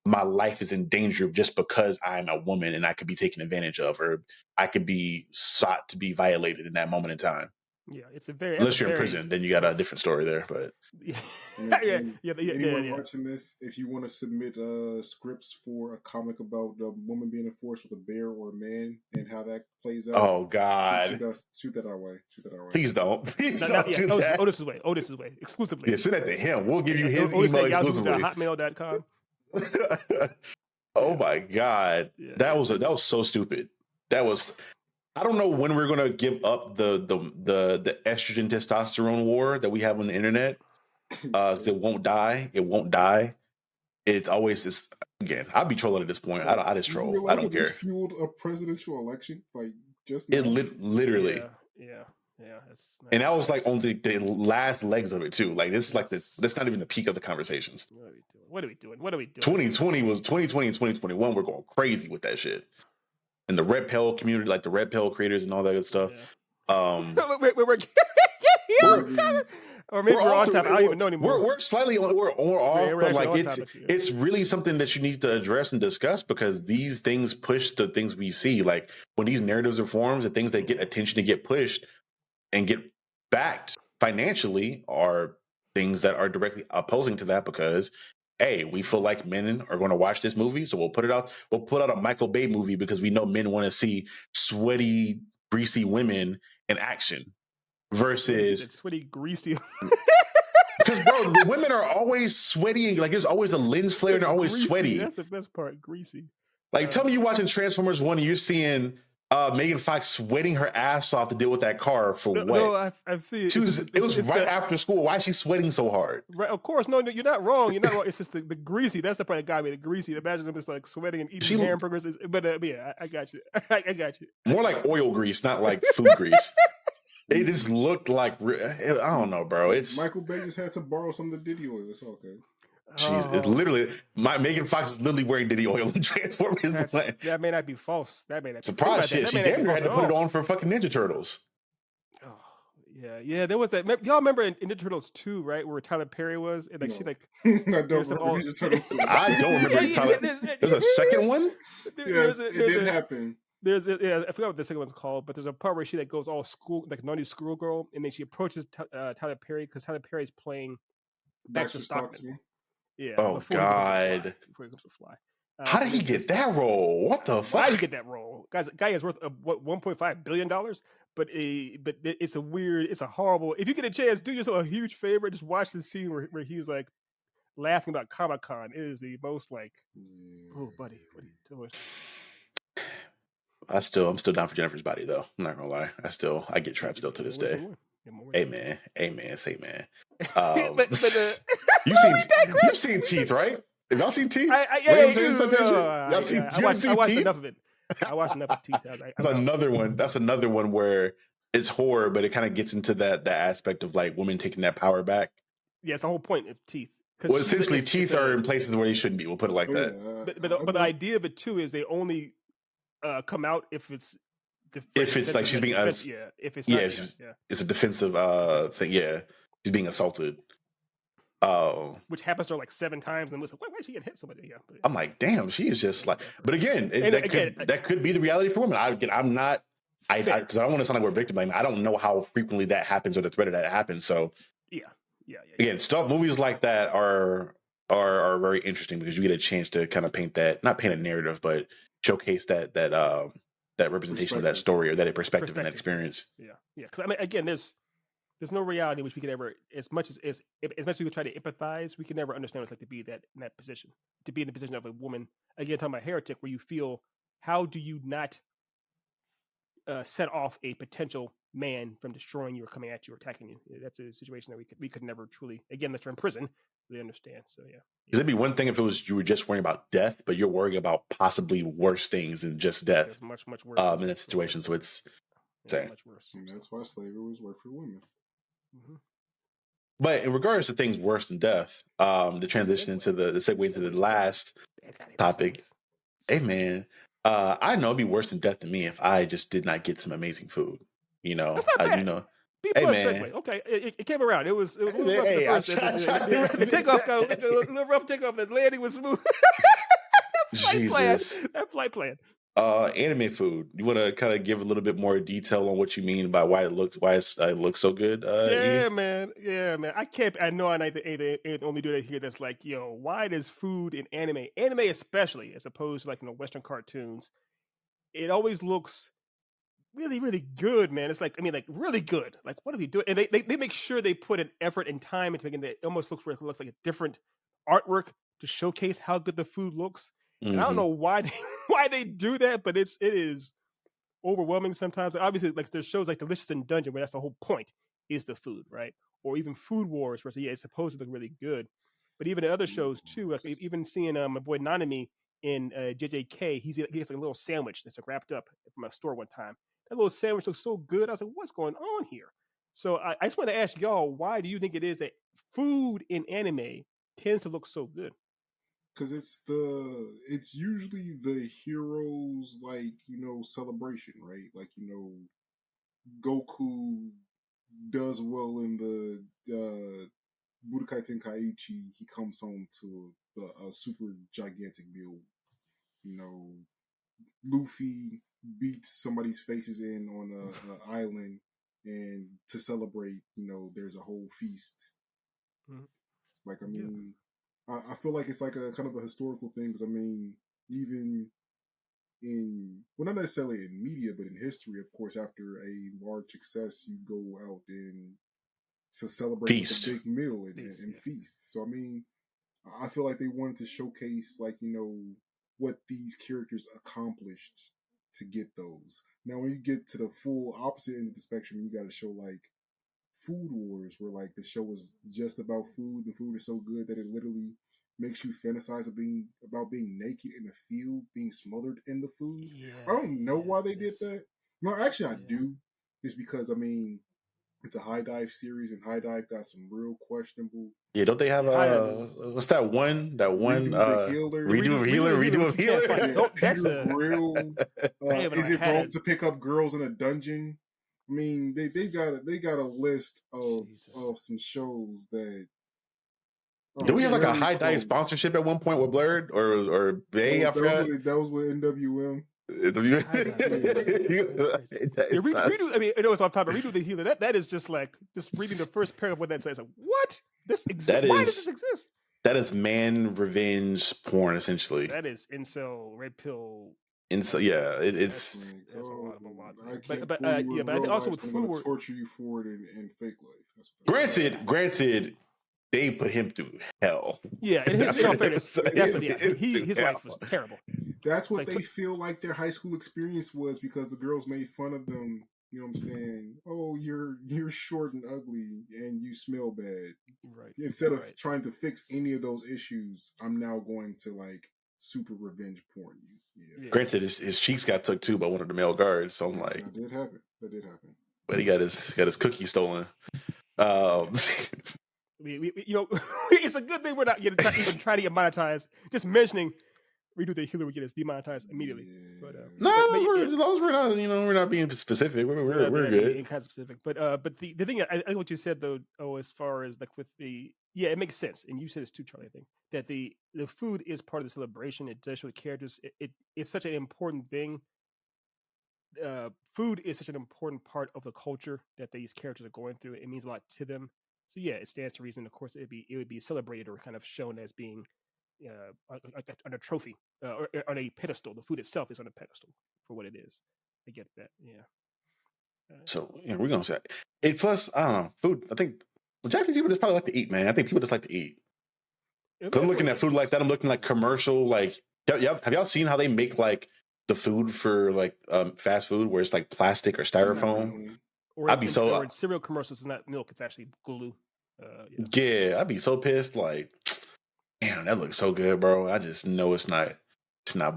my life is in danger just because I'm a woman and I could be taken advantage of, or I could be sought to be violated in that moment in time. Yeah, it's a very unless you're in prison, then you got a different story there. But anyone watching this, if you want to submit scripts for a comic about a woman being enforced with a bear or a man and how that plays out, oh god, shoot that our way. Please don't do that. Otis's way, exclusively. Yeah, send that to him. We'll give you his email exclusively. Hotmail.com. Oh my god, that was so stupid. That was. I don't know when we're gonna give up the estrogen testosterone war that we have on the internet. Because it won't die. It won't die. It's always this. Again, I'll be trolling at this point. I just troll. I don't care. It fueled a presidential election, like just now. It literally. Yeah. And that was like on the last legs of it too. Like this is like that's not even the peak of the conversations. What are we doing? 2020 and 2021. We're going crazy with that shit. And the red pill community, like the red pill creators and all that good stuff. Or maybe we're on top. I don't even know anymore. We're slightly off, but like it's really something that you need to address and discuss, because these things push the things we see. Like when these narratives are formed, the things that get attention to get pushed and get backed financially are things that are directly opposing to that, because hey, we feel like men are going to watch this movie, so we'll put it out. We'll put out a Michael Bay movie because we know men want to see sweaty, greasy women in action. Versus sweaty, greasy. Because bro, the women are always sweaty. Like there's always a lens flare, and they're always greasy. Sweaty. That's the best part, greasy. Like tell me you watching Transformers 1 and you're seeing Megan Fox sweating her ass off to deal with that car for what? No, I feel it was right after school. Why is she sweating so hard? Right, of course. No, you're not wrong. You're not wrong. It's just the greasy. That's the part that got me. The greasy. Imagine them just like sweating and eating hamburgers. But yeah, I got you. I got you. More like oil grease, not like food grease. It just looked like I don't know, bro. It's Michael Bay just had to borrow some of the Diddy oil. It's okay. Jeez, it's literally Megan Fox is literally wearing Diddy oil in Transformers. That may not be false. That may not. Surprise shit. She damn near had to put it on for fucking Ninja Turtles. Oh yeah. There was that. Y'all remember in Ninja Turtles 2, right, where Tyler Perry was, and like she like. I don't remember Ninja Turtles 2. I don't remember Tyler. There's a second one. Yes, it did happen. I forgot what the second one's called, but there's a part where she like goes all school, like naughty schoolgirl, and then she approaches Tyler Perry because Tyler Perry's playing Baxter Stockman. Yeah. Oh God. Before he comes to fly. How did he get that role? What the fuck? How did he get that role? Guy is worth $1.5 billion, but it's a horrible. If you get a chance, do yourself a huge favor. Just watch the scene where he's like laughing about Comic-Con. It is the most like, oh buddy, what are you doing? I'm still down for Jennifer's body though. I'm not gonna lie. I get trapped still to this day. Amen. Say man. You've seen Teeth, right? Have y'all seen Teeth? Y'all seen Teeth? I watched enough of it. I watched enough of Teeth. That's another one where it's horror, but it kind of gets into that aspect of like women taking that power back. Yeah, it's the whole point of Teeth. Well, essentially, teeth are in places where they shouldn't be. We'll put it like that. But the idea of it too is they only come out if it's like she's being it's a defensive thing. Yeah, she's being assaulted. Which happens to her like 7 times, and was like, why did she get hit somebody? Yeah, I'm like, damn, she is just like. But again, that could be the reality for women. I'm not. Because I don't want to sound like we're victim blaming. I don't know how frequently that happens or the threat of that happens. So yeah. Again, movies like that are very interesting because you get a chance to kind of not paint a narrative, but showcase that representation of that story or that perspective and that experience. Yeah. Because I mean, again, there's no reality in which we could ever, as much as we would try to empathize, we can never understand what it's like to be in that position, to be in the position of a woman. Again, talking about heretic, where you feel, how do you not set off a potential man from destroying you or coming at you or attacking you? That's a situation that we could never truly, again, unless you're in prison, really understand. So yeah. Because it'd be one thing if it was you were just worrying about death, but you're worrying about possibly worse things than just death. It's much worse in that situation. So it's much worse. And that's why slavery was worse for women. Mm-hmm. But in regards to things worse than death, the transition into the segue into the last topic. Hey man, I know it'd be worse than death to me if I just did not get some amazing food. You know, that's not bad. B+ segue. Okay, it came around. It was a little rough. The takeoff got a little rough. Takeoff. The landing was smooth. Jesus. That flight plan. Anime food. You want to kind of give a little bit more detail on what you mean by why it looks so good? E? Yeah, man. Yeah, man. I know I only do that here. That's like, why does food in anime especially, as opposed to like Western cartoons, it always looks really, really good, man. It's like, like really good. Like, what are we doing? And they make sure they put an effort and time into making it almost looks like a different artwork to showcase how good the food looks. And I don't know why why they do that, but it is overwhelming sometimes. Obviously, like there's shows like Delicious in Dungeon where that's the whole point is the food, right? Or even Food Wars where it's supposed to look really good. But even in other shows too, like even seeing my boy Nanami in JJK, he gets like a little sandwich that's like wrapped up from a store one time. That little sandwich looks so good. I was like, what's going on here? So I just want to ask y'all, why do you think it is that food in anime tends to look so good? Because it's usually the hero's celebration, right? Like Goku does well in the Budokai Tenkaichi. He comes home to a super gigantic meal. Luffy beats somebody's faces in on a island, and to celebrate, there's a whole feast. Mm-hmm. Like, I feel like it's like a kind of a historical thing, because even not necessarily in media, but in history, of course, after a large success, you go out and to celebrate Feast. with a big meal and feast. So I feel like they wanted to showcase what these characters accomplished to get those. Now, when you get to the full opposite end of the spectrum, you got to show like Food Wars, where like the show is just about food, and food is so good that it literally makes you fantasize about being naked in the field, being smothered in the food. Yeah, I don't know why they did that. No, actually, I do. It's because it's a High Dive series, and High Dive got some real questionable. Yeah, don't they have what's that one? Redo the Healer. Redo of Healer. Yeah, Peter Grill. Is it wrong to pick up girls in a dungeon? They got a list of some shows that. Did we have like a High Dive sponsorship at one point with Blurred or Bay? I forgot. That was with NWM. Redo. It's off topic. Redo the Healer. That is just reading the first paragraph of what that says. Like, what? Why does this exist? That is man revenge porn, essentially. That is incel red pill. Incel, yeah. It's that's a lot. But I think also with food, torture you for it in fake life. Granted. They put him through hell. Yeah, in his fairness, his life was terrible. That's what they feel like their high school experience was, because the girls made fun of them. You know what I'm saying? Oh, you're short and ugly, and you smell bad. Right. Instead of trying to fix any of those issues, I'm now going to super revenge porn you. Yeah. Granted, his cheeks got took too by one of the male guards, so I'm like, that did happen. But he got his cookie stolen. It's a good thing we're not even trying to get monetized. Just mentioning Redo the Healer would get us demonetized immediately. Yeah. But we're not. We're not being specific. We're good. Being kind of specific, but the thing I think what you said though, as far as like with it makes sense, and you said this too, Charlie. I think that the food is part of the celebration. It does show the characters. It's such an important thing. Food is such an important part of the culture that these characters are going through. It means a lot to them. So yeah, it stands to reason. Of course, it would be celebrated or kind of shown as being on a trophy or on a pedestal. The food itself is on a pedestal for what it is. I get that. Yeah. So we're gonna say it. Plus, I don't know, food. I think Japanese people just probably like to eat, man. I think people just like to eat. Because I'm looking at food like that. I'm looking like commercial. Like, have y'all seen how they make like the food for like fast food where it's like plastic or styrofoam? Or I'd be so in cereal commercials. It's not milk; it's actually glue. Yeah, I'd be so pissed. Like, damn, that looks so good, bro. I just know it's not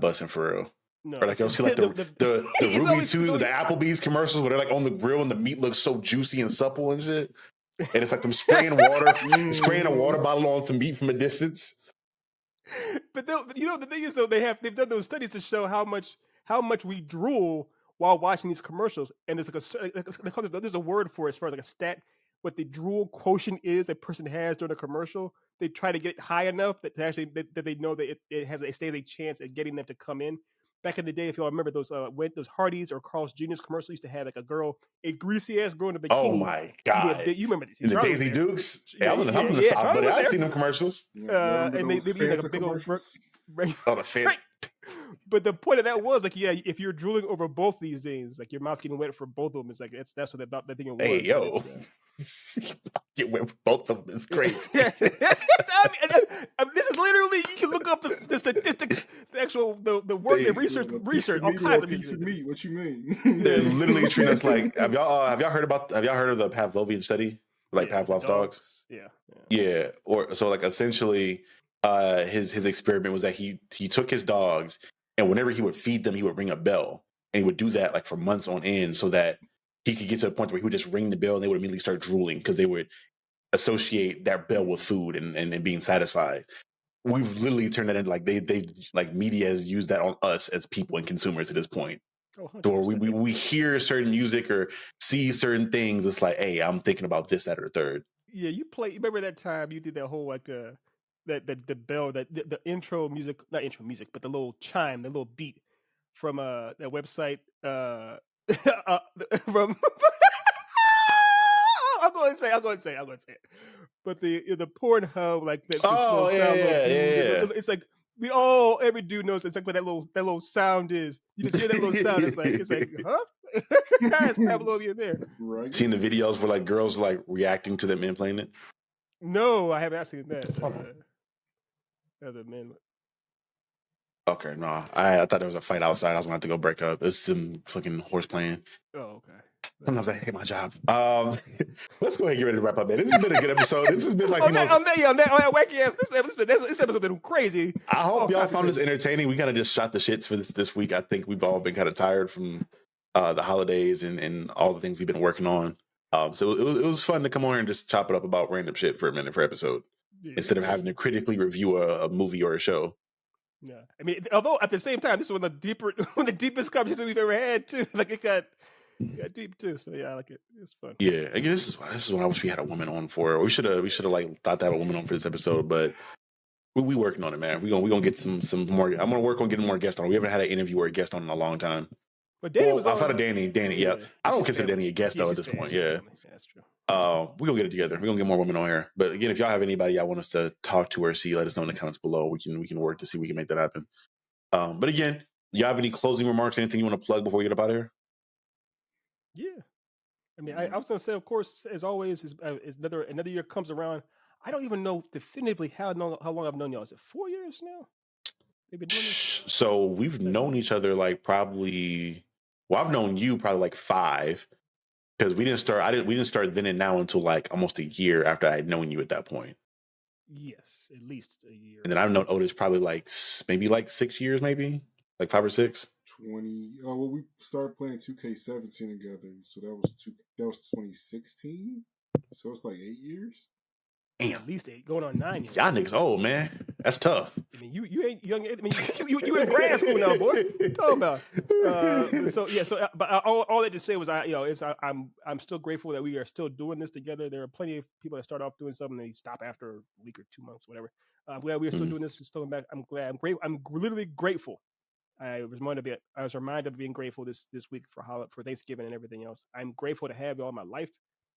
busting for real. No, or like you'll see like the Ruby Tuesday, the Applebee's commercials where they're like on the grill and the meat looks so juicy and supple and shit. And it's like them spraying a water bottle on some meat from a distance. But the thing is though, they've done those studies to show how much we drool while watching these commercials, and there's there's a word for it as far as like a stat. what the drool quotient is a person has during a commercial, they try to get it high enough that to actually that they know that it has a stands a chance at getting them to come in. Back in the day, if y'all remember those Hardee's or Carl's Jr.'s commercials used to have like a girl, a greasy ass girl in a Oh bikini my god! you remember this? In the Charlie was Daisy there. Dukes. Yeah, I'm from the South, Charlie but was I've there. seen them commercials. Yeah, And they those be like a Fanta big old commercials? Oh, the Fanta. right. But the point of that was like, yeah, if you're drooling over both these things, like your mouth's getting wet for both of them, it's like that's what that thing was. Hey, but yo. it's, Get with both of them is crazy. I mean, this is literally you can look up the statistics, the actual the work, the research, all kinds of piece of meat. What you mean? They're literally treating us like have y'all heard of the Pavlovian study, like Pavlov's dogs? Yeah. Or so like essentially, his experiment was that he took his dogs and whenever he would feed them, he would ring a bell, and he would do that like for months on end, so that he could get to a point where he would just ring the bell and they would immediately start drooling because they would associate that bell with food and being satisfied. We've literally turned that into like they like media has used that on us as people and consumers at this point. So we hear certain music or see certain things, it's like, hey, I'm thinking about this, that, or the third. Yeah, you remember that time you did that whole like that the bell, that the intro music, not intro music, but the little chime, the little beat from that website from I'm going to say it. But the Pornhub, like that. Oh yeah. It's like we all, every dude knows it's like what that little sound is. You just hear that little sound. It's like, huh? It's Pavlovian there. Right. Seen the videos where like girls like reacting to them men playing it? No, I haven't seen that. Other men. Okay, no. I thought there was a fight outside. I was gonna have to go break up. It's some fucking horse playing. Oh, okay. Sometimes I hate my job. Let's go ahead and get ready to wrap up, man. This has been a good episode. This has been like on that wacky ass. This episode been crazy. I hope y'all found this entertaining. We kind of just shot the shits for this week. I think we've all been kind of tired from the holidays and all the things we've been working on. So it was fun to come on here and just chop it up about random shit for a minute per episode, instead of having to critically review a movie or a show. Yeah, I mean, although at the same time, this is one of the deepest conversations we've ever had too. Like it got deep too. So yeah, I like it. It's fun. Yeah, again, this is what I wish we had a woman on for. We should have like thought to have a woman on for this episode, but we working on it, man. We gonna get some more. I'm gonna work on getting more guests on. We haven't had an interview or a guest on in a long time. But Danny was outside of Danny. Yeah, I don't consider Danny a guest though at this point. Yeah, that's true. We're gonna get it together. We're gonna get more women on here. But again, if y'all have anybody y'all want us to talk to or see, let us know in the comments below. We can work to see if we can make that happen. But again, y'all have any closing remarks? Anything you want to plug before we get up out of here? Yeah, I mean, I was gonna say, of course, as always, is another year comes around. I don't even know definitively how long I've known y'all. Is it 4 years now? They've been doing this? So we've known each other like probably. Well, I've known you probably like 5, because we didn't start then and now until like almost a year after I had known you at that point. Yes, at least a year. And then I've known Otis probably like maybe like 6 years, maybe like 5 or 6. 20. Oh, well, we started playing 2K17 together, so that was 2016. So it's like 8 years. Damn, at least 8, going on 9 years. Y'all niggas old, man. That's tough. I mean, you ain't young. I mean, you in grad school now, boy. What you talking about? But all that to say was, I'm still grateful that we are still doing this together. There are plenty of people that start off doing something and they stop after a week or 2 months, whatever. I'm glad we are still doing this. We're still back. I'm glad. I'm literally grateful. I was reminded of being grateful this week for Thanksgiving and everything else. I'm grateful to have y'all in my life.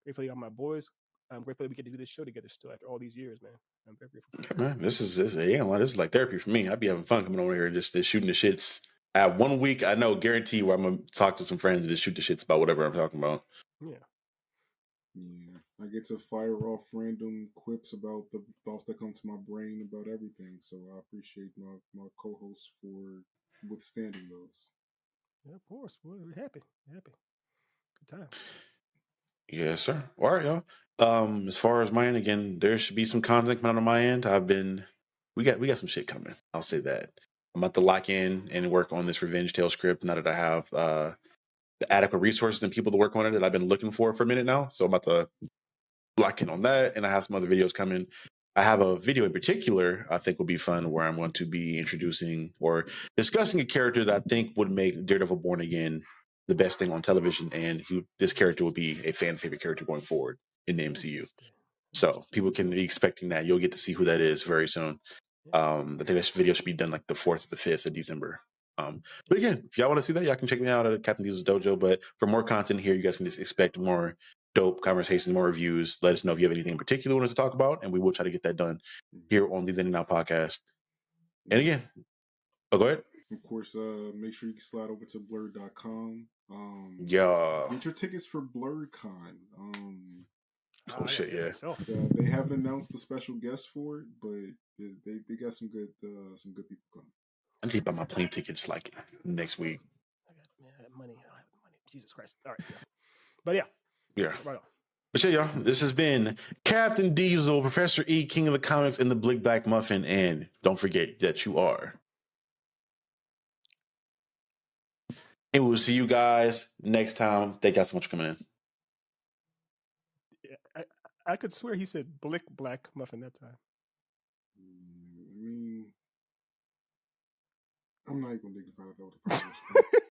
Grateful to have my boys. I'm grateful that we get to do this show together still after all these years, man. I'm very grateful. Man, this is like therapy for me. I'd be having fun coming over here and just shooting the shits. I have 1 week, I know, guarantee, where I'm gonna talk to some friends and just shoot the shits about whatever I'm talking about. Yeah, I get to fire off random quips about the thoughts that come to my brain about everything. So I appreciate my co-hosts for withstanding those. Yeah, of course. We're happy. Good time. Yes, sir. All right, y'all. As far as my end, again, there should be some content coming out on my end. We got some shit coming. I'll say that. I'm about to lock in and work on this Revenge Tale script now that I have the adequate resources and people to work on it that I've been looking for a minute now. So I'm about to lock in on that, and I have some other videos coming. I have a video in particular I think will be fun, where I'm going to be introducing or discussing a character that I think would make Daredevil Born Again the best thing on television, and this character would be a fan favorite character going forward. in the MCU. So people can be expecting that. You'll get to see who that is very soon. I think this video should be done like the 4th or the 5th of December. But again, if y'all want to see that, y'all can check me out at Captain Diesel's Dojo. But for more content here, you guys can just expect more dope conversations, more reviews. Let us know if you have anything in particular you want us to talk about, and we will try to get that done here on the Then and Now podcast. And again, go ahead. Of course, make sure you slide over to blurred.com. Yeah. Get your tickets for BlurredCon. Oh shit, yeah. They haven't announced the special guest for it, but they got some good people coming. I need to buy my plane tickets like next week. I got money. I don't have money. Jesus Christ. All right. Yeah. But yeah. Right on. But yeah, y'all, this has been Captain Diesel, Professor E, King of the Comics, and the Blick Black Muffin. And don't forget that you are. And we'll see you guys next time. Thank y'all so much for coming in. Yeah, I could swear he said Blick Black Muffin that time. I mean, I'm not even going to dignify that with a proper